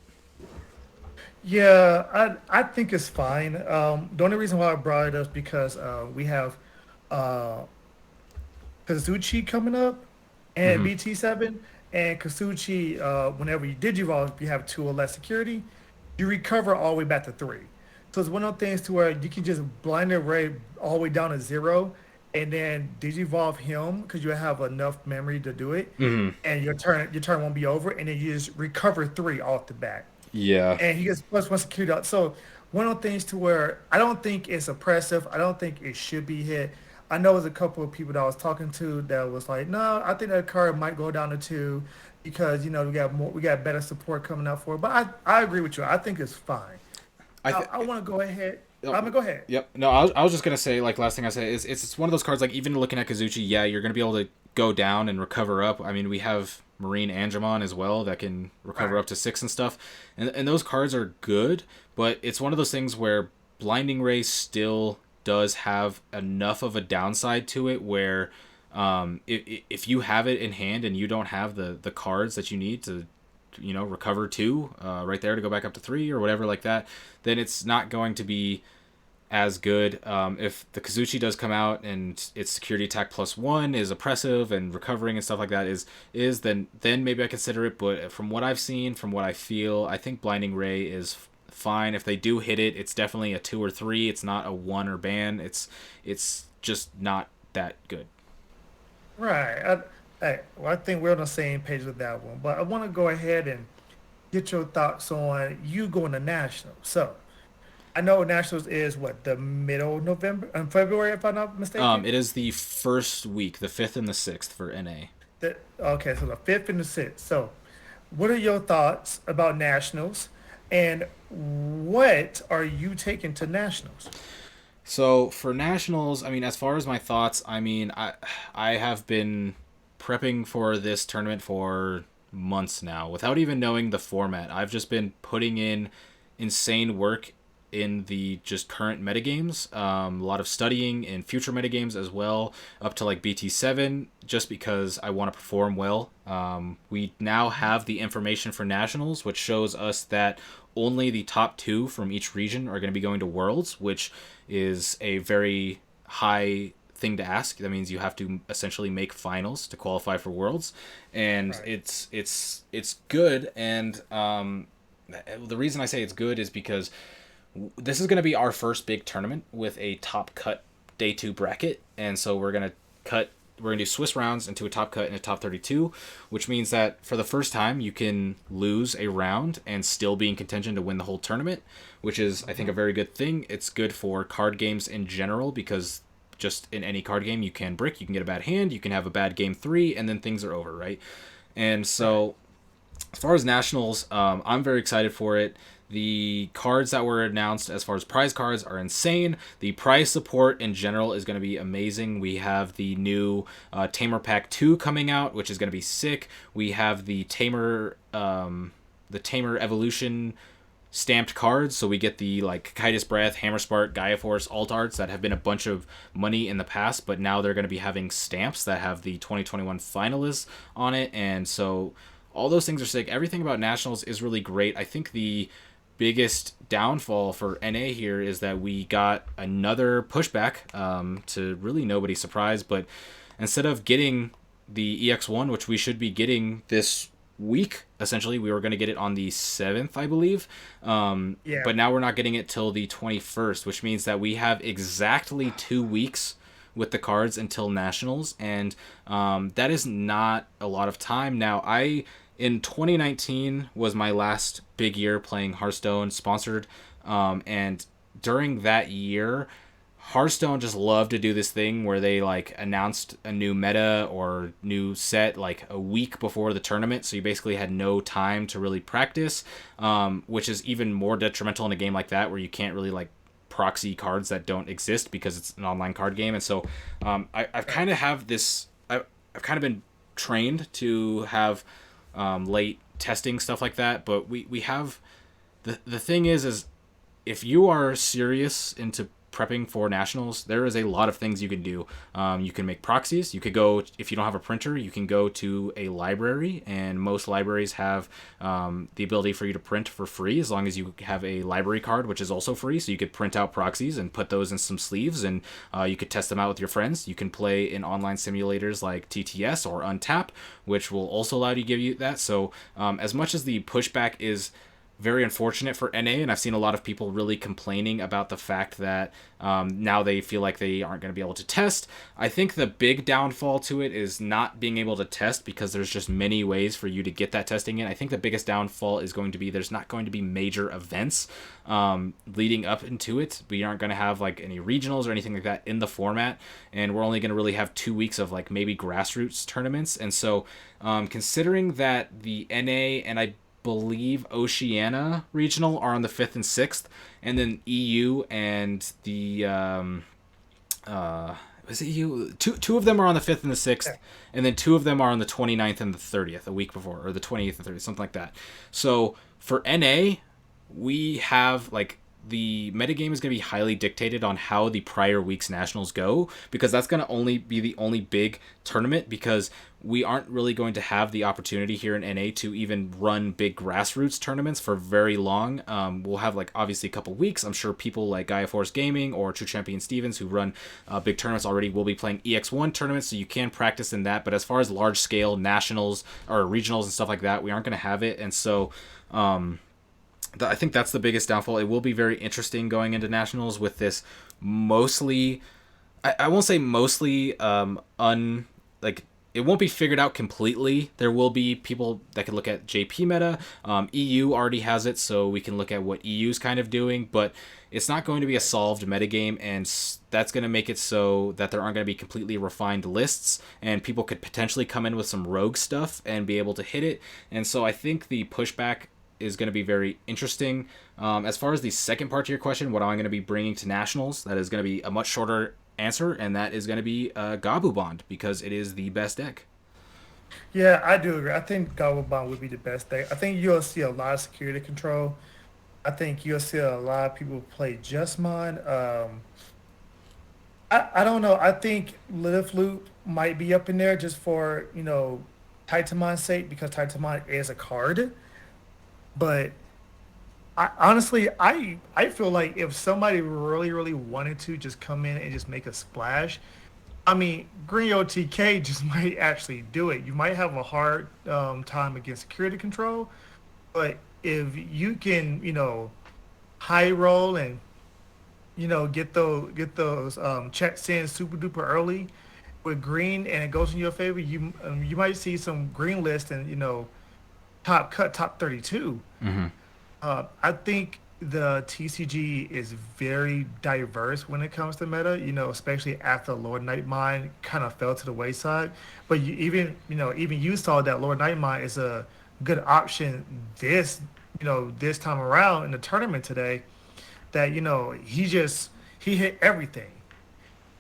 Speaker 2: Yeah, I think it's fine. The only reason why I brought it up is because we have uh, Kazuchi coming up and
Speaker 1: Mm-hmm.
Speaker 2: BT7. And Kazuchi, whenever you Digivolve, if you have two or less security, you recover all the way back to three. So it's one of those things to where you can just blind array all the way down to zero and then Digivolve him because you have enough memory to do it.
Speaker 1: Mm-hmm.
Speaker 2: And your turn won't be over. And then you just recover three off the bat
Speaker 1: Yeah.
Speaker 2: and he gets plus one security out. So one of the things to where I don't think it's oppressive. I don't think it should be hit. I know there's a couple of people that I was talking to that was like, no, I think that card might go down to two because we got better support coming out for it. But I agree with you. I think it's fine.
Speaker 1: I
Speaker 2: Now
Speaker 1: think.
Speaker 2: I want to go ahead. I'm gonna go ahead.
Speaker 1: Yep. No, I was just gonna say, like, last thing I say is it's one of those cards, like, even looking at Kazuchi, yeah, you're gonna be able to go down and recover up. I mean, we have Marine Angemon as well that can recover
Speaker 2: Right.
Speaker 1: up to 6 and stuff, and those cards are good, but it's one of those things where Blinding Ray still does have enough of a downside to it where if you have it in hand and you don't have the cards that you need to recover two right there to go back up to three or whatever like that, then it's not going to be as good. If the Kazuchi does come out and its security attack +1 is oppressive and recovering and stuff like that is then maybe I consider it. But from what I've seen, from what I feel, I think Blinding Ray is fine. If they do hit it, it's definitely a 2 or 3. It's not a 1 or ban. It's just not that good.
Speaker 2: Right. Well, I think we're on the same page with that one. But I want to go ahead and get your thoughts on you going to national. So I know nationals is what the middle of November, February, if I'm not mistaken.
Speaker 1: It is the first week, the 5th and the 6th for NA.
Speaker 2: Okay, so the fifth and the sixth. So, what are your thoughts about nationals, and what are you taking to nationals?
Speaker 1: So for nationals, I mean, as far as my thoughts, I mean, I have been prepping for this tournament for months now without even knowing the format. I've just been putting in insane work in the just current metagames, a lot of studying in future metagames as well, up to like BT7, just because I want to perform well. We now have the information for nationals, which shows us that only the top two from each region are going to be going to Worlds, which is a very high thing to ask. That means you have to essentially make finals to qualify for Worlds, and
Speaker 2: Right.
Speaker 1: it's good. And the reason I say it's good is because this is going to be our first big tournament with a top cut day two bracket, and so we're going to do Swiss rounds into a top cut and a top 32, which means that for the first time you can lose a round and still be in contention to win the whole tournament, which is I think a very good thing. It's good for card games in general because just in any card game you can brick, you can get a bad hand, you can have a bad game 3 and then things are over, right? And
Speaker 2: Right.
Speaker 1: so as far as nationals, I'm very excited for it. The cards that were announced as far as prize cards are insane. The prize support in general is going to be amazing. We have the new Tamer Pack 2 coming out, which is going to be sick. We have the Tamer Evolution stamped cards, so we get the like Kitus Breath, Hammer Spark, Gaia Force, Alt Arts that have been a bunch of money in the past, but now they're going to be having stamps that have the 2021 finalists on it, and so all those things are sick. Everything about nationals is really great. I think the biggest downfall for NA here is that we got another pushback, to really nobody's surprise, but instead of getting the EX1, which we should be getting this week, essentially, we were going to get it on the 7th, I believe.
Speaker 2: Yeah.
Speaker 1: But now we're not getting it till the 21st, which means that we have exactly 2 weeks with the cards until nationals, and that is not a lot of time. Now, in 2019 was my last big year playing Hearthstone sponsored, and during that year, Hearthstone just loved to do this thing where they like announced a new meta or new set like a week before the tournament, so you basically had no time to really practice, which is even more detrimental in a game like that where you can't really like proxy cards that don't exist because it's an online card game. And so I've
Speaker 2: Right.
Speaker 1: kind of have this I've kind of been trained to have late testing stuff like that, but we have The thing is if you are serious into prepping for nationals, there is a lot of things you can do. You can make proxies. You could go, if you don't have a printer, you can go to a library, and most libraries have the ability for you to print for free as long as you have a library card, which is also free. So you could print out proxies and put those in some sleeves, and you could test them out with your friends. You can play in online simulators like TTS or Untap, which will also allow you to give you that. So as much as the pushback is very unfortunate for NA, and I've seen a lot of people really complaining about the fact that now they feel like they aren't going to be able to test. I think the big downfall to it is not being able to test because there's just many ways for you to get that testing in. I think the biggest downfall is going to be there's not going to be major events leading up into it. We aren't going to have like any regionals or anything like that in the format, and we're only going to really have 2 weeks of like maybe grassroots tournaments. And so considering that the NA and I believe Oceania regional are on the 5th and 6th, and then EU and the was it EU? Two of them are on the 5th and the 6th, and then two of them are on the 29th and the 30th, a week before, or the 20th and 30th, something like that. So for NA, we have like the metagame is going to be highly dictated on how the prior week's nationals go, because that's going to only be the only big tournament, because we aren't really going to have the opportunity here in NA to even run big grassroots tournaments for very long. We'll have like obviously a couple weeks. I'm sure people like Gaia Force Gaming or True Champion Stevens who run big tournaments already will be playing EX1 tournaments, so you can practice in that. But as far as large scale nationals or regionals and stuff like that, we aren't going to have it. And so I think that's the biggest downfall. It will be very interesting going into nationals with this mostly, I won't say mostly like it won't be figured out completely. There will be people that can look at JP meta. EU already has it, so we can look at what EU's kind of doing, but it's not going to be a solved metagame, and that's going to make it so that there aren't going to be completely refined lists, and people could potentially come in with some rogue stuff and be able to hit it. And so I think the pushback is going to be very interesting. As far as the second part to your question, what I'm going to be bringing to nationals, that is going to be a much shorter answer, and that is going to be Gabu Bond, because it is the best deck.
Speaker 2: Yeah, I do agree. I think Gobble would be the best thing. I think you'll see a lot of security control. I think you'll see a lot of people play Justmon. I don't know. I think Lilith Loop might be up in there just for, Titanmon's sake, because Titanmon is a card. But I feel like if somebody really wanted to just come in and just make a splash, I mean, Green OTK just might actually do it. You might have a hard time against security control, but if you can, high roll and get those checks in super duper early with green, and it goes in your favor, you might see some green list and top 32.
Speaker 1: Mm-hmm.
Speaker 2: I think the TCG is very diverse when it comes to meta, especially after Lord Nightmine kind of fell to the wayside. But even you saw that Lord Nightmine is a good option this time around in the tournament today. That he hit everything.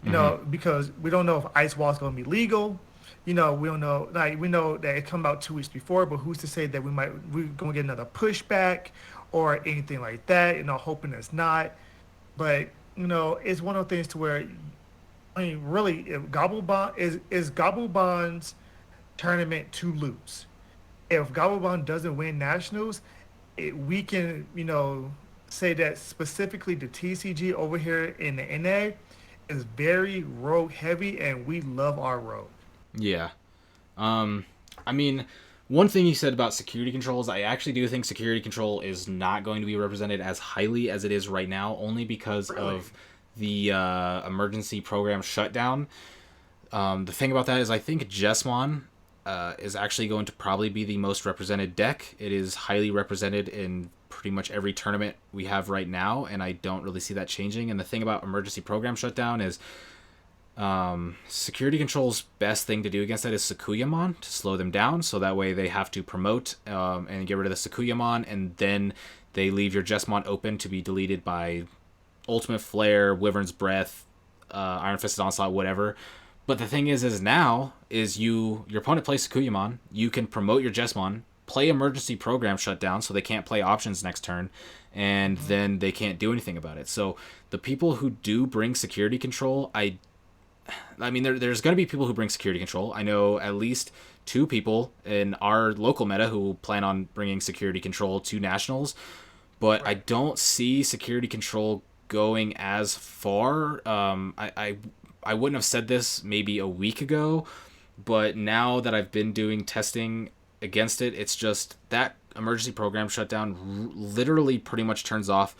Speaker 1: Mm-hmm.
Speaker 2: Because we don't know if Ice Wall is going to be legal. We don't know. Like we know that it come out 2 weeks before, but who's to say that we're going to get another pushback or anything like that? Hoping it's not. But it's one of those things to where, I mean, really, if Gobblebond is Gobblebond's tournament to lose. If Gobblebond doesn't win nationals, we can say that specifically the TCG over here in the NA is very rogue heavy, and we love our rogue.
Speaker 1: Yeah. I mean, one thing you said about security controls, I actually do think security control is not going to be represented as highly as it is right now, only because
Speaker 2: Really?
Speaker 1: of the emergency program shutdown. The thing about that is I think Jesmon is actually going to probably be the most represented deck. It is highly represented in pretty much every tournament we have right now, and I don't really see that changing. And the thing about emergency program shutdown is security control's best thing to do against that is Sakuyamon, to slow them down, so that way they have to promote and get rid of the Sakuyamon, and then they leave your Jesmon open to be deleted by Ultimate Flare, Wyvern's Breath, Iron Fisted Onslaught, whatever. But the thing is now your opponent plays Sakuyamon, you can promote your Jesmon, play emergency program shutdown, so they can't play options next turn, and then they can't do anything about it. So the people who do bring security control, I mean, there's going to be people who bring security control. I know at least two people in our local meta who plan on bringing security control to nationals, but I
Speaker 2: Right.
Speaker 1: don't see security control going as far. I wouldn't have said this maybe a week ago, but now that I've been doing testing against it, it's just that emergency program shutdown literally pretty much turns off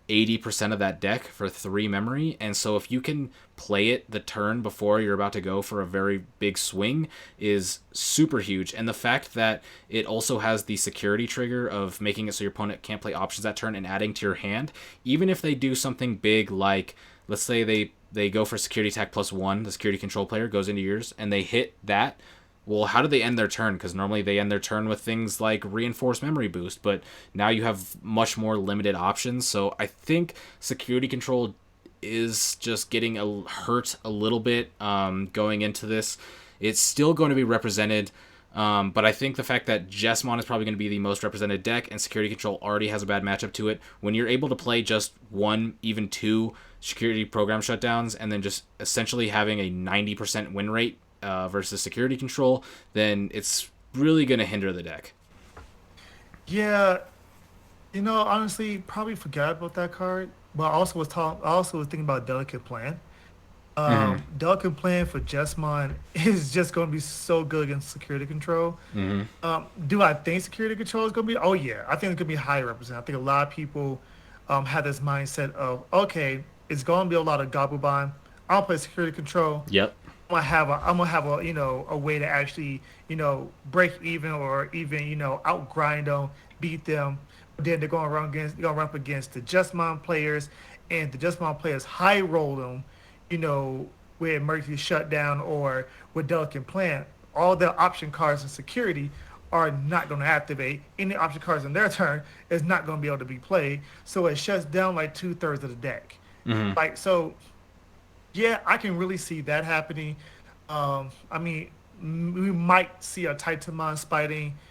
Speaker 1: 80% of that deck for 3 memory. And so if you can play it the turn before you're about to go for a very big swing is super huge. And the fact that it also has the security trigger of making it so your opponent can't play options that turn and adding to your hand, even if they do something big like, let's say they go for security attack +1, the security control player goes into yours and they hit that, well, how do they end their turn? Because normally they end their turn with things like reinforced memory boost, but now you have much more limited options. So I think security control is just getting hurt a little bit going into this. It's still going to be represented, but I think the fact that Jessamon is probably going to be the most represented deck and security control already has a bad matchup to it, when you're able to play just one, even two security program shutdowns and then just essentially having a 90% win rate versus security control, then it's really going to hinder the deck.
Speaker 2: Yeah, honestly, probably forgot about that card. But I also was thinking about Delicate Plan.
Speaker 1: Mm-hmm.
Speaker 2: Delicate Plan for Jessamon is just going to be so good against security control.
Speaker 1: Mm-hmm.
Speaker 2: Do I think security control is going to be? Oh yeah, I think it's going to be high represented. I think a lot of people have this mindset of, okay, it's going to be a lot of Gobblebond. I'll play security control.
Speaker 1: Yep.
Speaker 2: I'm gonna have a a way to actually break even or even outgrind them, beat them. But then they're gonna run up against the Justmon players, and the Justmon players high roll them, you know, with emergency shutdown or with delicate plan. All the option cards in security are not going to activate. Any option cards in their turn is not going to be able to be played. So it shuts down like 2/3 of the deck.
Speaker 1: Mm-hmm.
Speaker 2: Like so, yeah, I can really see that happening. I mean, we might see a Titanmon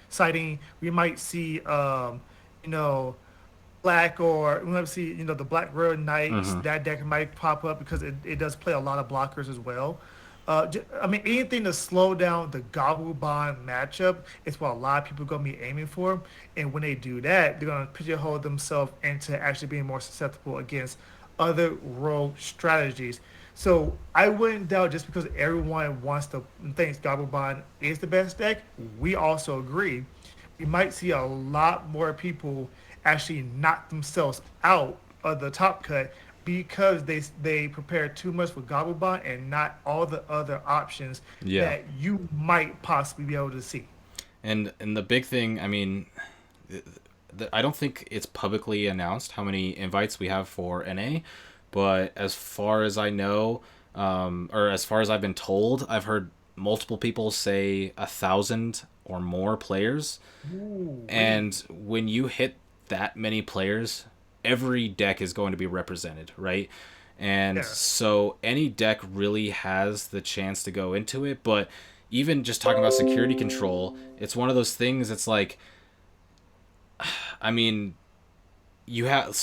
Speaker 2: sighting. We might see, you know, black or we might see, the black royal knights.
Speaker 1: Mm-hmm.
Speaker 2: That deck might pop up because it does play a lot of blockers as well. I mean, anything to slow down the Gobblebond matchup is what a lot of people are going to be aiming for. And when they do that, they're going to pigeonhole themselves into actually being more susceptible against other rogue strategies. So I wouldn't doubt just because everyone wants to thinks Gobblebond is the best deck, we also agree. We might see a lot more people actually knock themselves out of the top cut because they prepare too much for Gobblebond and not all the other options
Speaker 1: Yeah.
Speaker 2: that you might possibly be able to see.
Speaker 1: And the big thing, I mean, I don't think it's publicly announced how many invites we have for NA, but as far as I know, or as far as I've been told, I've heard multiple people say 1,000 or more players.
Speaker 2: Ooh, wait.
Speaker 1: And when you hit that many players, every deck is going to be represented, right? And
Speaker 2: Yeah.
Speaker 1: so any deck really has the chance to go into it. But even just talking about security control, it's one of those things. It's like, I mean, you have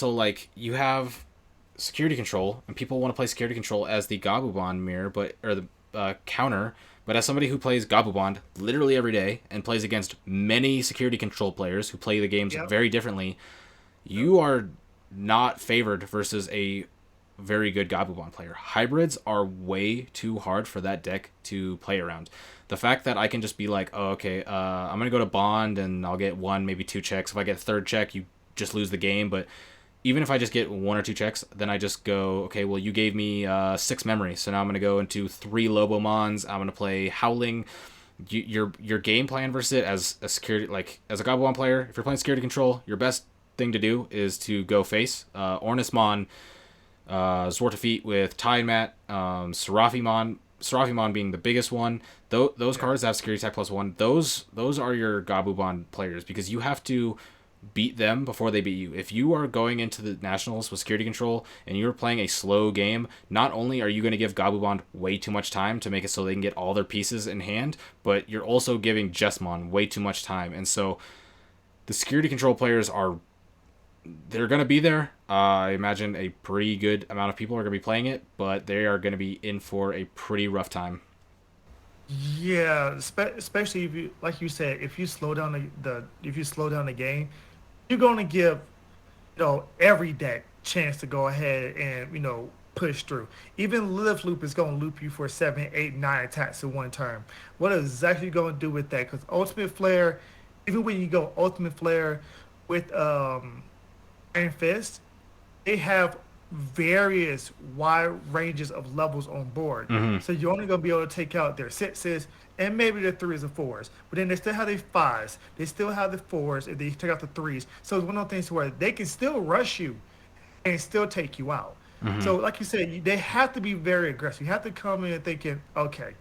Speaker 1: security control, and people want to play security control as the Gabubon mirror, but or the counter. But as somebody who plays Gabubon literally every day and plays against many security control players who play the games
Speaker 2: Yep.
Speaker 1: very differently,
Speaker 2: Yep.
Speaker 1: you are not favored versus a very good Gabubon player. Hybrids are way too hard for that deck to play around. The fact that I can just be like, oh, okay, I'm going to go to Bond and I'll get one, maybe two checks. If I get third check, you just lose the game. But even if I just get one or two checks, then I just go, okay, well, you gave me 6 memory. So now I'm going to go into 3 Lobomons. I'm going to play Howling. Your game plan versus it as a security, like as a Gabumon player, if you're playing security control, your best thing to do is to go face Ornismon, Zortafeet with Tiamat, Seraphimon being the biggest one. Those
Speaker 2: Yeah.
Speaker 1: cards that have security attack +1. Those are your Gabumon players because you have to beat them before they beat you. If you are going into the nationals with security control and you're playing a slow game, not only are you going to give Gabubond way too much time to make it so they can get all their pieces in hand, but you're also giving Jesmon way too much time. And so the security control players are they're going to be there. I imagine a pretty good amount of people are going to be playing it, but they are going to be in for a pretty rough time.
Speaker 2: Yeah, especially if you, like you said, if you slow down if you slow down the game, you're going to give every deck chance to go ahead and push through. Even Live Loop is going to loop you for 7, 8, 9 attacks in one turn. What exactly you going to do with that? Because Ultimate Flare, even when you go Ultimate Flare with Iron Fist, they have various wide ranges of levels on board.
Speaker 1: Mm-hmm.
Speaker 2: So you're only gonna be able to take out their sixes and maybe their threes and fours. But then they still have their fives. They still have the fours if they take out the threes. So it's one of those things where they can still rush you and still take you out.
Speaker 1: Mm-hmm.
Speaker 2: So like you said, they have to be very aggressive. You have to come in thinking, okay,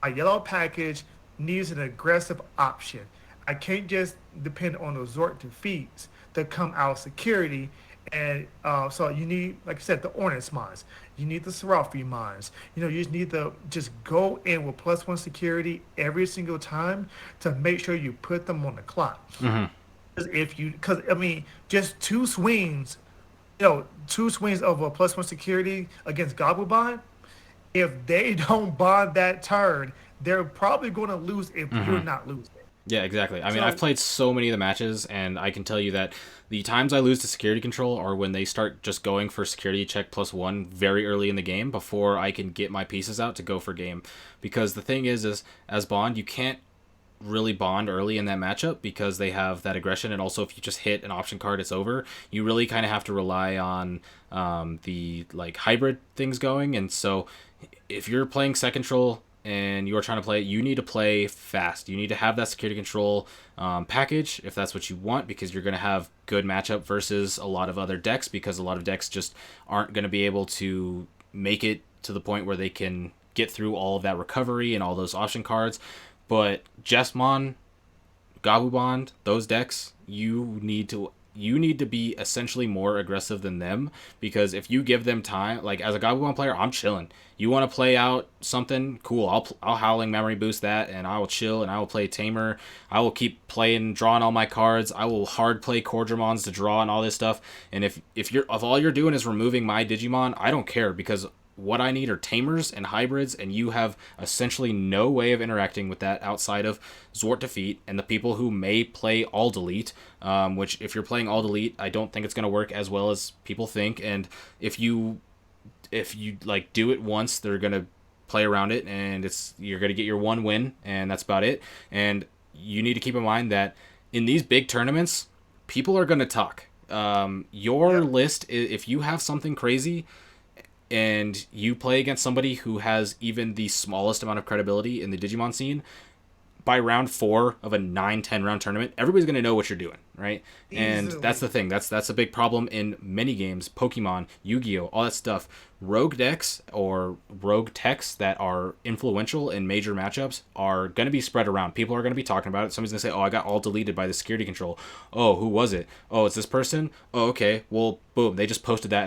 Speaker 2: a yellow package needs an aggressive option. I can't just depend on those Zort defeats to come out security. And so you need, like I said, the Ornance mines. You need the Seraphim mines. You just need to just go in with +1 security every single time to make sure you put them on the clock.
Speaker 1: Mm-hmm.
Speaker 2: Because I mean, just two swings of a +1 security against Gobblebond, if they don't bond that turn, they're probably going to lose if
Speaker 1: Mm-hmm.
Speaker 2: you're not losing.
Speaker 1: Yeah, exactly. I mean, I've
Speaker 2: So
Speaker 1: played so many of the matches, and I can tell you that the times I lose to security control are when they start just going for security check +1 very early in the game before I can get my pieces out to go for game. Because the thing is as Bond, you can't really bond early in that matchup because they have that aggression, and also if you just hit an option card, it's over. You really kind of have to rely on the like hybrid things going, and so if you're playing set control and you're trying to play it, you need to play fast. You need to have that security control package if that's what you want, because you're going to have good matchup versus a lot of other decks, because a lot of decks just aren't going to be able to make it to the point where they can get through all of that recovery and all those option cards. But Jesmon, Gabubond, those decks, you need to be essentially more aggressive than them, because if you give them time, like as a Gabumon player, I'm chilling. You want to play out something cool? I'll Howling Memory boost that, and I will chill, and I will play Tamer. I will keep playing, drawing all my cards. I will hard play Cordramons to draw and all this stuff. And if all you're doing is removing my Digimon, I don't care, because what I need are tamers and hybrids, and you have essentially no way of interacting with that outside of Zort defeat and the people who may play all delete. Which, if you're playing all delete, I don't think it's going to work as well as people think. And if you like do it once, they're going to play around it, and you're going to get your one win, and that's about it. And you need to keep in mind that in these big tournaments, people are going to talk. Your
Speaker 2: yeah,
Speaker 1: list, if you have something crazy and you play against somebody who has even the smallest amount of credibility in the Digimon scene, by round 4 of a 9-10 round tournament, everybody's going to know what you're doing, right? And that's the
Speaker 2: easily.
Speaker 1: thing. That's a big problem in many games, Pokemon, Yu-Gi-Oh, all that stuff. Rogue decks or rogue techs that are influential in major matchups are going to be spread around. People are going to be talking about it. Somebody's going to say, "Oh, I got all deleted by the security control." "Oh, who was it?" "Oh, it's this person." "Oh, okay. Well, boom, they just posted that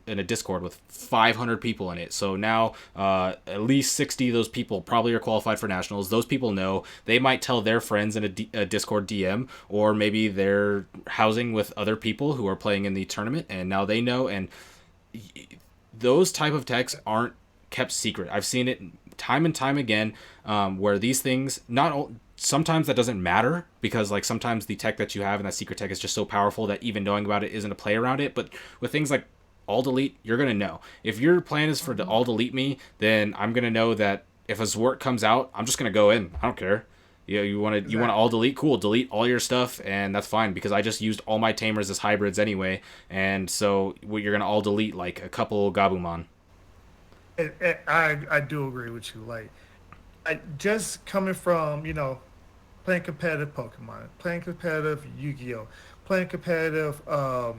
Speaker 1: in a Discord with 500 people in it. So now at least 60 of those people probably are qualified for nationals. Those people know. They might tell their friends in a Discord DM, or maybe they're housing with other people who are playing in the tournament, and now they know. And those type of techs aren't kept secret. I've seen it time and time again, where these things sometimes that doesn't matter, because like sometimes the tech that you have in that secret tech is just so powerful that even knowing about it isn't a play around it. But with things like all delete, you're gonna know. If your plan is for to all delete me, then I'm gonna know that if a Zwart comes out, I'm just gonna go in. I don't care. You want to all
Speaker 2: Exactly.
Speaker 1: delete? Cool, delete all your stuff, and that's fine, because I just used all my tamers as hybrids anyway, and so you're gonna all delete like a couple Gabumon.
Speaker 2: I do agree with you. Like, just coming from playing competitive Pokemon, playing competitive Yu-Gi-Oh, playing competitive oh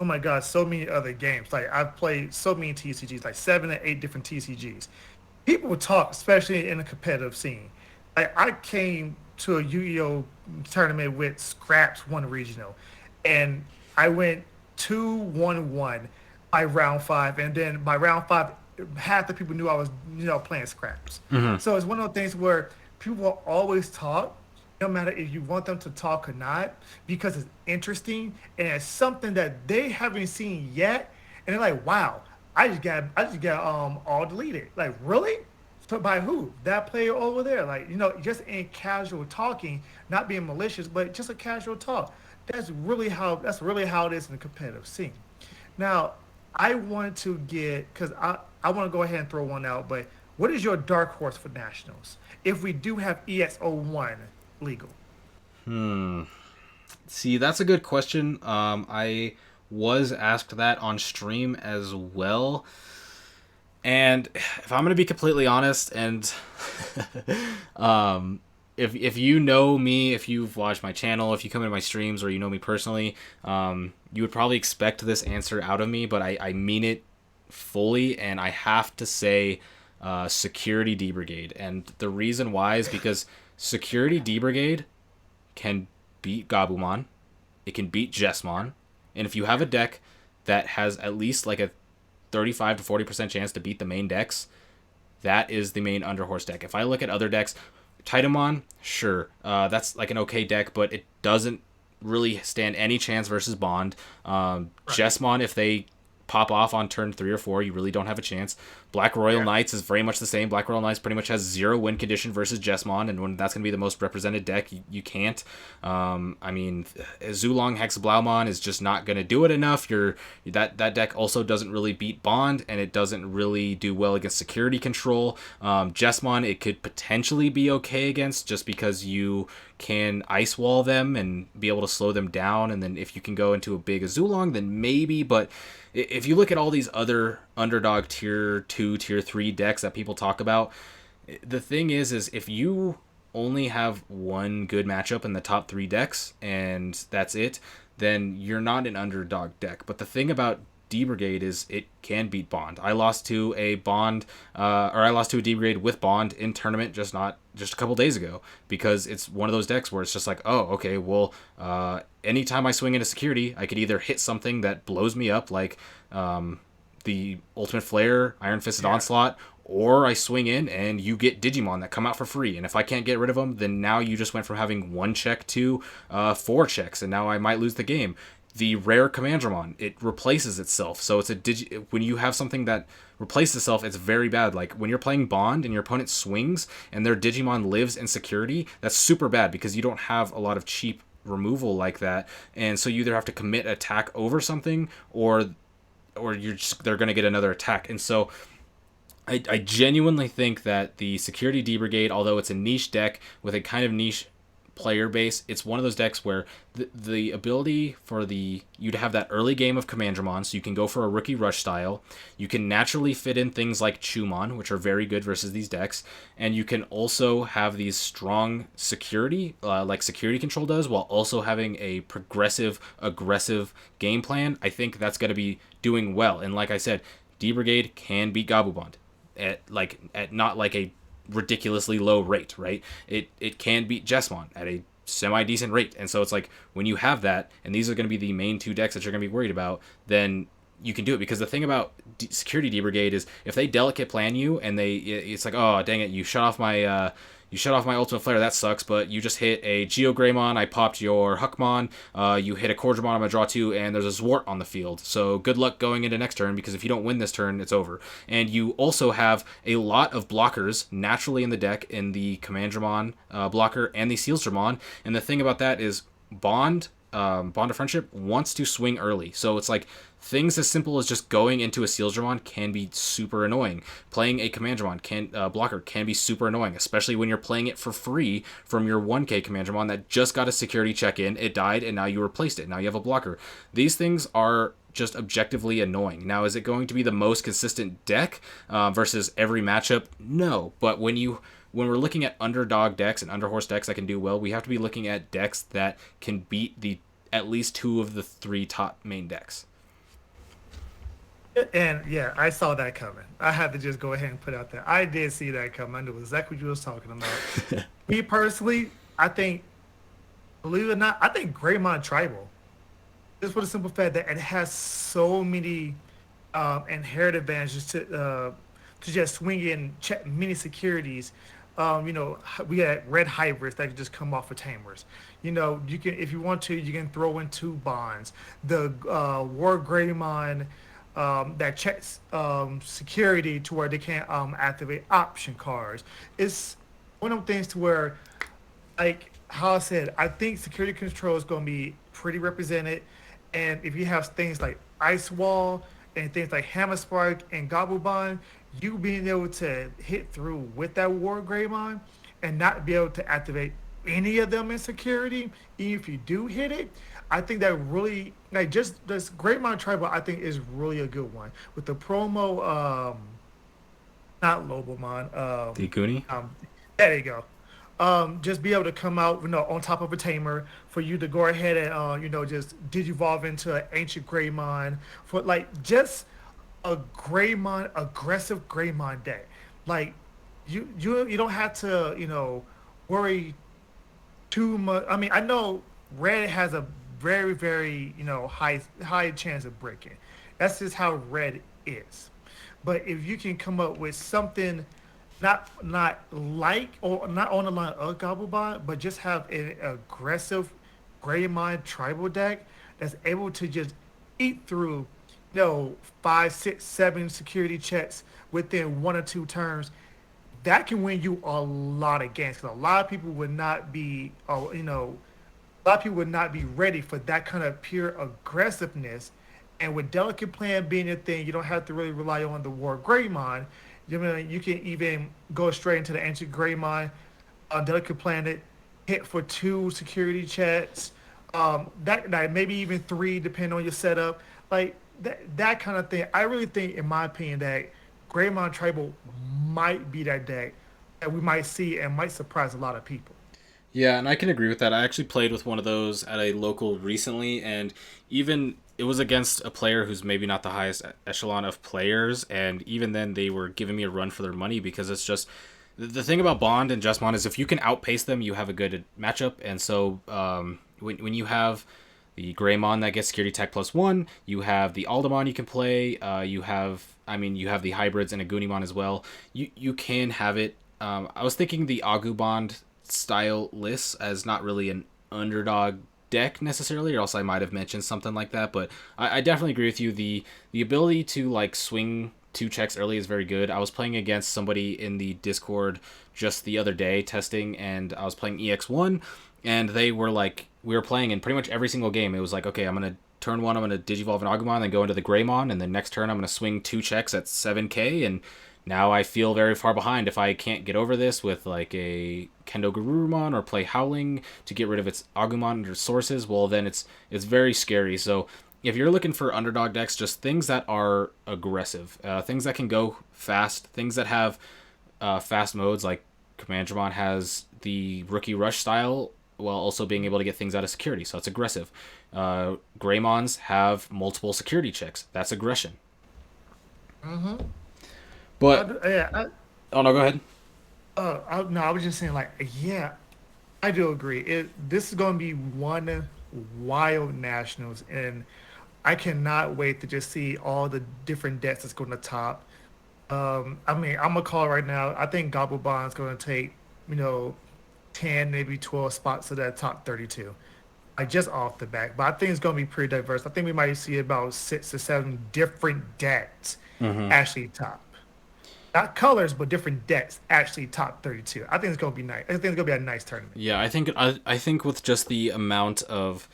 Speaker 2: my God, so many other games. Like I've played so many TCGs, like 7 or 8 different TCGs. People talk, especially in the competitive scene. Like I came. to a Yu-Gi-Oh tournament with Scraps one regional, and I went 2-1-1 by round five, and then by round five, half the people knew I was playing Scraps. So it's one of those things where people will always talk, no matter if you want them to talk or not, because it's interesting and it's something that they haven't seen yet, and they're like, "Wow, I just got all deleted." Like, really? So by who? That player over there. Like, just in casual talking, not being malicious, but just a casual talk. That's really how it is in the competitive scene. Now, I want to get because I want to go ahead and throw one out, but what is your dark horse for nationals? If we do have EX01 legal.
Speaker 1: See, that's a good question. I was asked that on stream as well. And if I'm gonna be completely honest, and if you know me, if you've watched my channel, if you come into my streams, or you know me personally, you would probably expect this answer out of me, but I mean it fully, and I have to say, Security D Brigade, and the reason why is because Security D Brigade can beat Gabumon, it can beat Jesmon, and if you have a deck that has at least like a 35 to 40% chance to beat the main decks, that is the main Underhorse deck. If I look at other decks, Titamon, sure, that's like an okay deck, but it doesn't really stand any chance versus Bond.
Speaker 2: Right.
Speaker 1: Jesmon, if they pop off on turn 3 or 4, you really don't have a chance. Black Royal
Speaker 2: Yeah.
Speaker 1: Knights is very much the same. Black Royal Knights pretty much has zero win condition versus Jesmon, and when that's going to be the most represented deck, you can't. I mean, Zulong Hex Blaumon is just not going to do it enough. That deck also doesn't really beat Bond, and it doesn't really do well against security control. Jesmon, it could potentially be okay against, just because you can ice wall them and be able to slow them down, and then if you can go into a big Azulong, then maybe. But if you look at all these other underdog tier 2, tier 3 decks that people talk about, the thing is if you only have one good matchup in the top 3 decks and that's it, then you're not an underdog deck. But the thing about D Brigade is it can beat Bond. I lost to a Bond, or I lost to a D Brigade with Bond in tournament just a couple days ago, because it's one of those decks where it's just like, oh, okay, well, anytime I swing into security, I could either hit something that blows me up, like the Ultimate Flare, Iron Fisted
Speaker 2: Yeah.
Speaker 1: Onslaught, or I swing in and you get Digimon that come out for free. And if I can't get rid of them, then now you just went from having 1 check to 4 checks, and now I might lose the game. The rare Commandramon, it replaces itself. So it's when you have something that replaces itself, it's very bad. Like when you're playing Bond and your opponent swings and their Digimon lives in security, that's super bad because you don't have a lot of cheap removal like that. And so you either have to commit attack over something, or they're going to get another attack. And so I genuinely think that the Security D Brigade, although it's a niche deck with a kind of niche player base, it's one of those decks where the ability for you to have that early game of Commandramon, so you can go for a rookie rush style. You can naturally fit in things like Chumon, which are very good versus these decks, and you can also have these strong security, like security control does, while also having a progressive, aggressive game plan. I think that's going to be doing well. And like I said, D Brigade can beat Gabubond at not like a ridiculously low rate, right? It can beat Jesmon at a semi decent rate, and so it's like when you have that, and these are going to be the main 2 decks that you're going to be worried about, then you can do it. Because the thing about Security D Brigade is if they delicate plan you and it's like, oh dang it, you shut off my Ultimate Flare, that sucks, but you just hit a Geogreymon, I popped your Huckmon, you hit a Cordramon, I'm going to draw 2, and there's a Zwart on the field. So good luck going into next turn, because if you don't win this turn, it's over. And you also have a lot of blockers naturally in the deck, in the Commandramon blocker and the Sealsdramon. And the thing about that is Bond of Friendship wants to swing early. So it's like things as simple as just going into a Sealsdramon can be super annoying. Playing a Commandramon blocker can be super annoying, especially when you're playing it for free from your 1K Commandramon that just got a security check in, it died, and now you replaced it. Now you have a blocker. These things are just objectively annoying. Now, is it going to be the most consistent deck versus every matchup? No. But when we're looking at underdog decks and underhorse decks that can do well, we have to be looking at decks that can beat the at least 2 of the 3 top main decks.
Speaker 2: And yeah, I saw that coming. I had to just go ahead and put out there. I did see that coming. I knew exactly what you was talking about. Me personally, I think, believe it or not, I think Greymon Tribal. Just for the simple fact that it has so many inherent advantages to just swing in check mini securities. We had red hybrids that can just come off of tamers. You can, if you want to, you can throw in two bonds. The War Greymon that checks security to where they can't activate option cards. It's one of them things to where, like how I said, I think security control is going to be pretty represented. And if you have things like Ice Wall and things like Hammer Spark and Gobblebond, you being able to hit through with that War Greymon and not be able to activate any of them in security, even if you do hit it, I think that really, like, just this Greymon Tribal, I think is really a good one. With the promo, not Lobomon,
Speaker 1: The Goonie?
Speaker 2: um, there you go. Just be able to come out, on top of a tamer for you to go ahead and, just digivolve into an ancient Greymon for like just a Greymon, aggressive Greymon deck. Like you don't have to, worry too much. I mean, I know red has a very, very, high chance of breaking. That's just how red is. But if you can come up with something not like or not on the line of Gobblebot, but just have an aggressive Greymon tribal deck that's able to just eat through, five, six, seven security checks within 1 or 2 turns, that can win you a lot of games. Because a lot of people would not be, a lot of people would not be ready for that kind of pure aggressiveness. And with delicate plan being a thing, you don't have to really rely on the War Greymon. You can even go straight into the ancient Greymon on delicate planet, hit for two security checks, that maybe even three, depending on your setup. Like that kind of thing. I really think, in my opinion, that Greymon Tribal might be that deck that we might see and might surprise a lot of people.
Speaker 1: Yeah, and I can agree with that. I actually played with one of those at a local recently, and even it was against a player who's maybe not the highest echelon of players, and even then they were giving me a run for their money because it's just the thing about Bond and Justmon is if you can outpace them, you have a good matchup, and so when you have the Greymon that gets security tech +1, you have the Aldemon you can play, you have the hybrids and a Goonimon as well. You can have it. I was thinking the Agubond style lists as not really an underdog deck necessarily, or else I might have mentioned something like that. But I definitely agree with you. The ability to like swing two checks early is very good. I was playing against somebody in the Discord just the other day testing, and I was playing EX1, and they were like, we were playing in pretty much every single game. It was like, okay, I'm gonna turn one, I'm gonna digivolve an Agumon, then go into the Greymon, and then next turn I'm gonna swing two checks at 7k, and now I feel very far behind if I can't get over this with like a Kendo Garurumon or play Howling to get rid of its Agumon or sources. Well, then it's very scary. So if you're looking for underdog decks, just things that are aggressive, things that can go fast, things that have fast modes like Commandramon has the Rookie Rush style while also being able to get things out of security. So it's aggressive. Greymons have multiple security checks. That's aggression.
Speaker 2: Mm-hmm.
Speaker 1: But oh no, go ahead.
Speaker 2: No, I was just saying, like, yeah, I do agree. This is going to be one wild nationals, and I cannot wait to just see all the different decks that's going to top. I mean, I'm gonna call it right now. I think Gobblebond's going to take, you know, 10, maybe 12 spots to that top 32. Like just off the back, but I think it's going to be pretty diverse. I think we might see about 6 or 7 different decks
Speaker 1: Mm-hmm.
Speaker 2: actually top. Not colors, but different decks actually top 32. I think it's gonna be nice. I think it's gonna be a nice tournament.
Speaker 1: Yeah, I think with just the amount of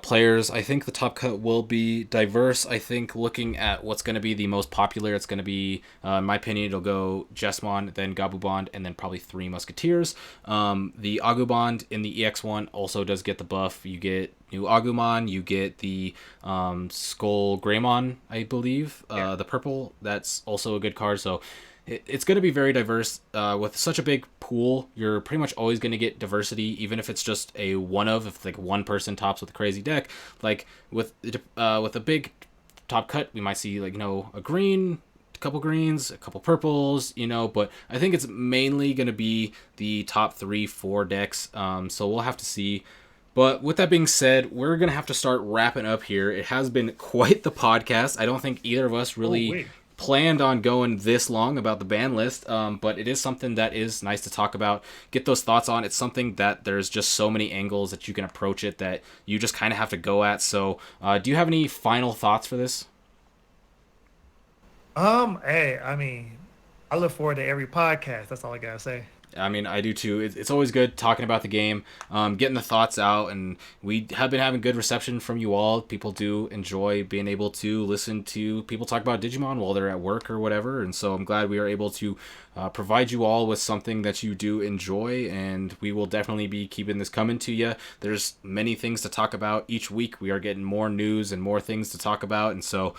Speaker 1: players, I think the top cut will be diverse. I think looking at what's going to be the most popular, it's going to be, in my opinion, it'll go Jesmon, then Gabubond, and then probably Three Musketeers. The Agubond in the EX1 also does get the buff. You get new Agumon, you get the Skull Greymon, I believe,
Speaker 2: Yeah.
Speaker 1: the purple. That's also a good card. So it's going to be very diverse. With such a big pool, you're pretty much always going to get diversity, even if it's just a one of, if like one person tops with a crazy deck. Like with a big top cut, we might see like a green couple greens, a couple purples, but I think it's mainly going to be the top 3, 4 decks. So we'll have to see. But with that being said, we're going to have to start wrapping up here. It has been quite the podcast. I don't think either of us
Speaker 2: Oh
Speaker 1: really
Speaker 2: wait.
Speaker 1: planned on going this long about the ban list, but it is something that is nice to talk about, get those thoughts on. It's something that there's just so many angles that you can approach it that you just kind of have to go at. So, do you have any final thoughts for this?
Speaker 2: Hey, I mean, I look forward to every podcast. That's all I gotta say.
Speaker 1: I mean, I do too. It's always good talking about the game, getting the thoughts out, and we have been having good reception from you all. People do enjoy being able to listen to people talk about Digimon while they're at work or whatever, and so I'm glad we are able to provide you all with something that you do enjoy, and we will definitely be keeping this coming to you. There's many things to talk about each week. We are getting more news and more things to talk about, and so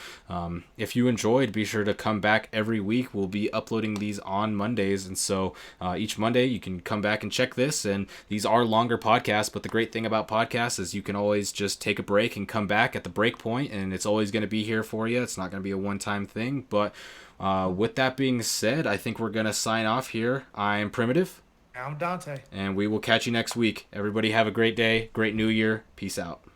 Speaker 1: if you enjoyed, be sure to come back every week. We'll be uploading these on Mondays, and so each Monday you can come back and check this. And these are longer podcasts, but the great thing about podcasts is you can always just take a break and come back at the break point, and it's always going to be here for you. It's not going to be a one-time thing. But with that being said, I think we're going to sign off here. I'm Primitive,
Speaker 2: I'm Dante.
Speaker 1: and we will catch you next week. Everybody have a great day, great new year. Peace out.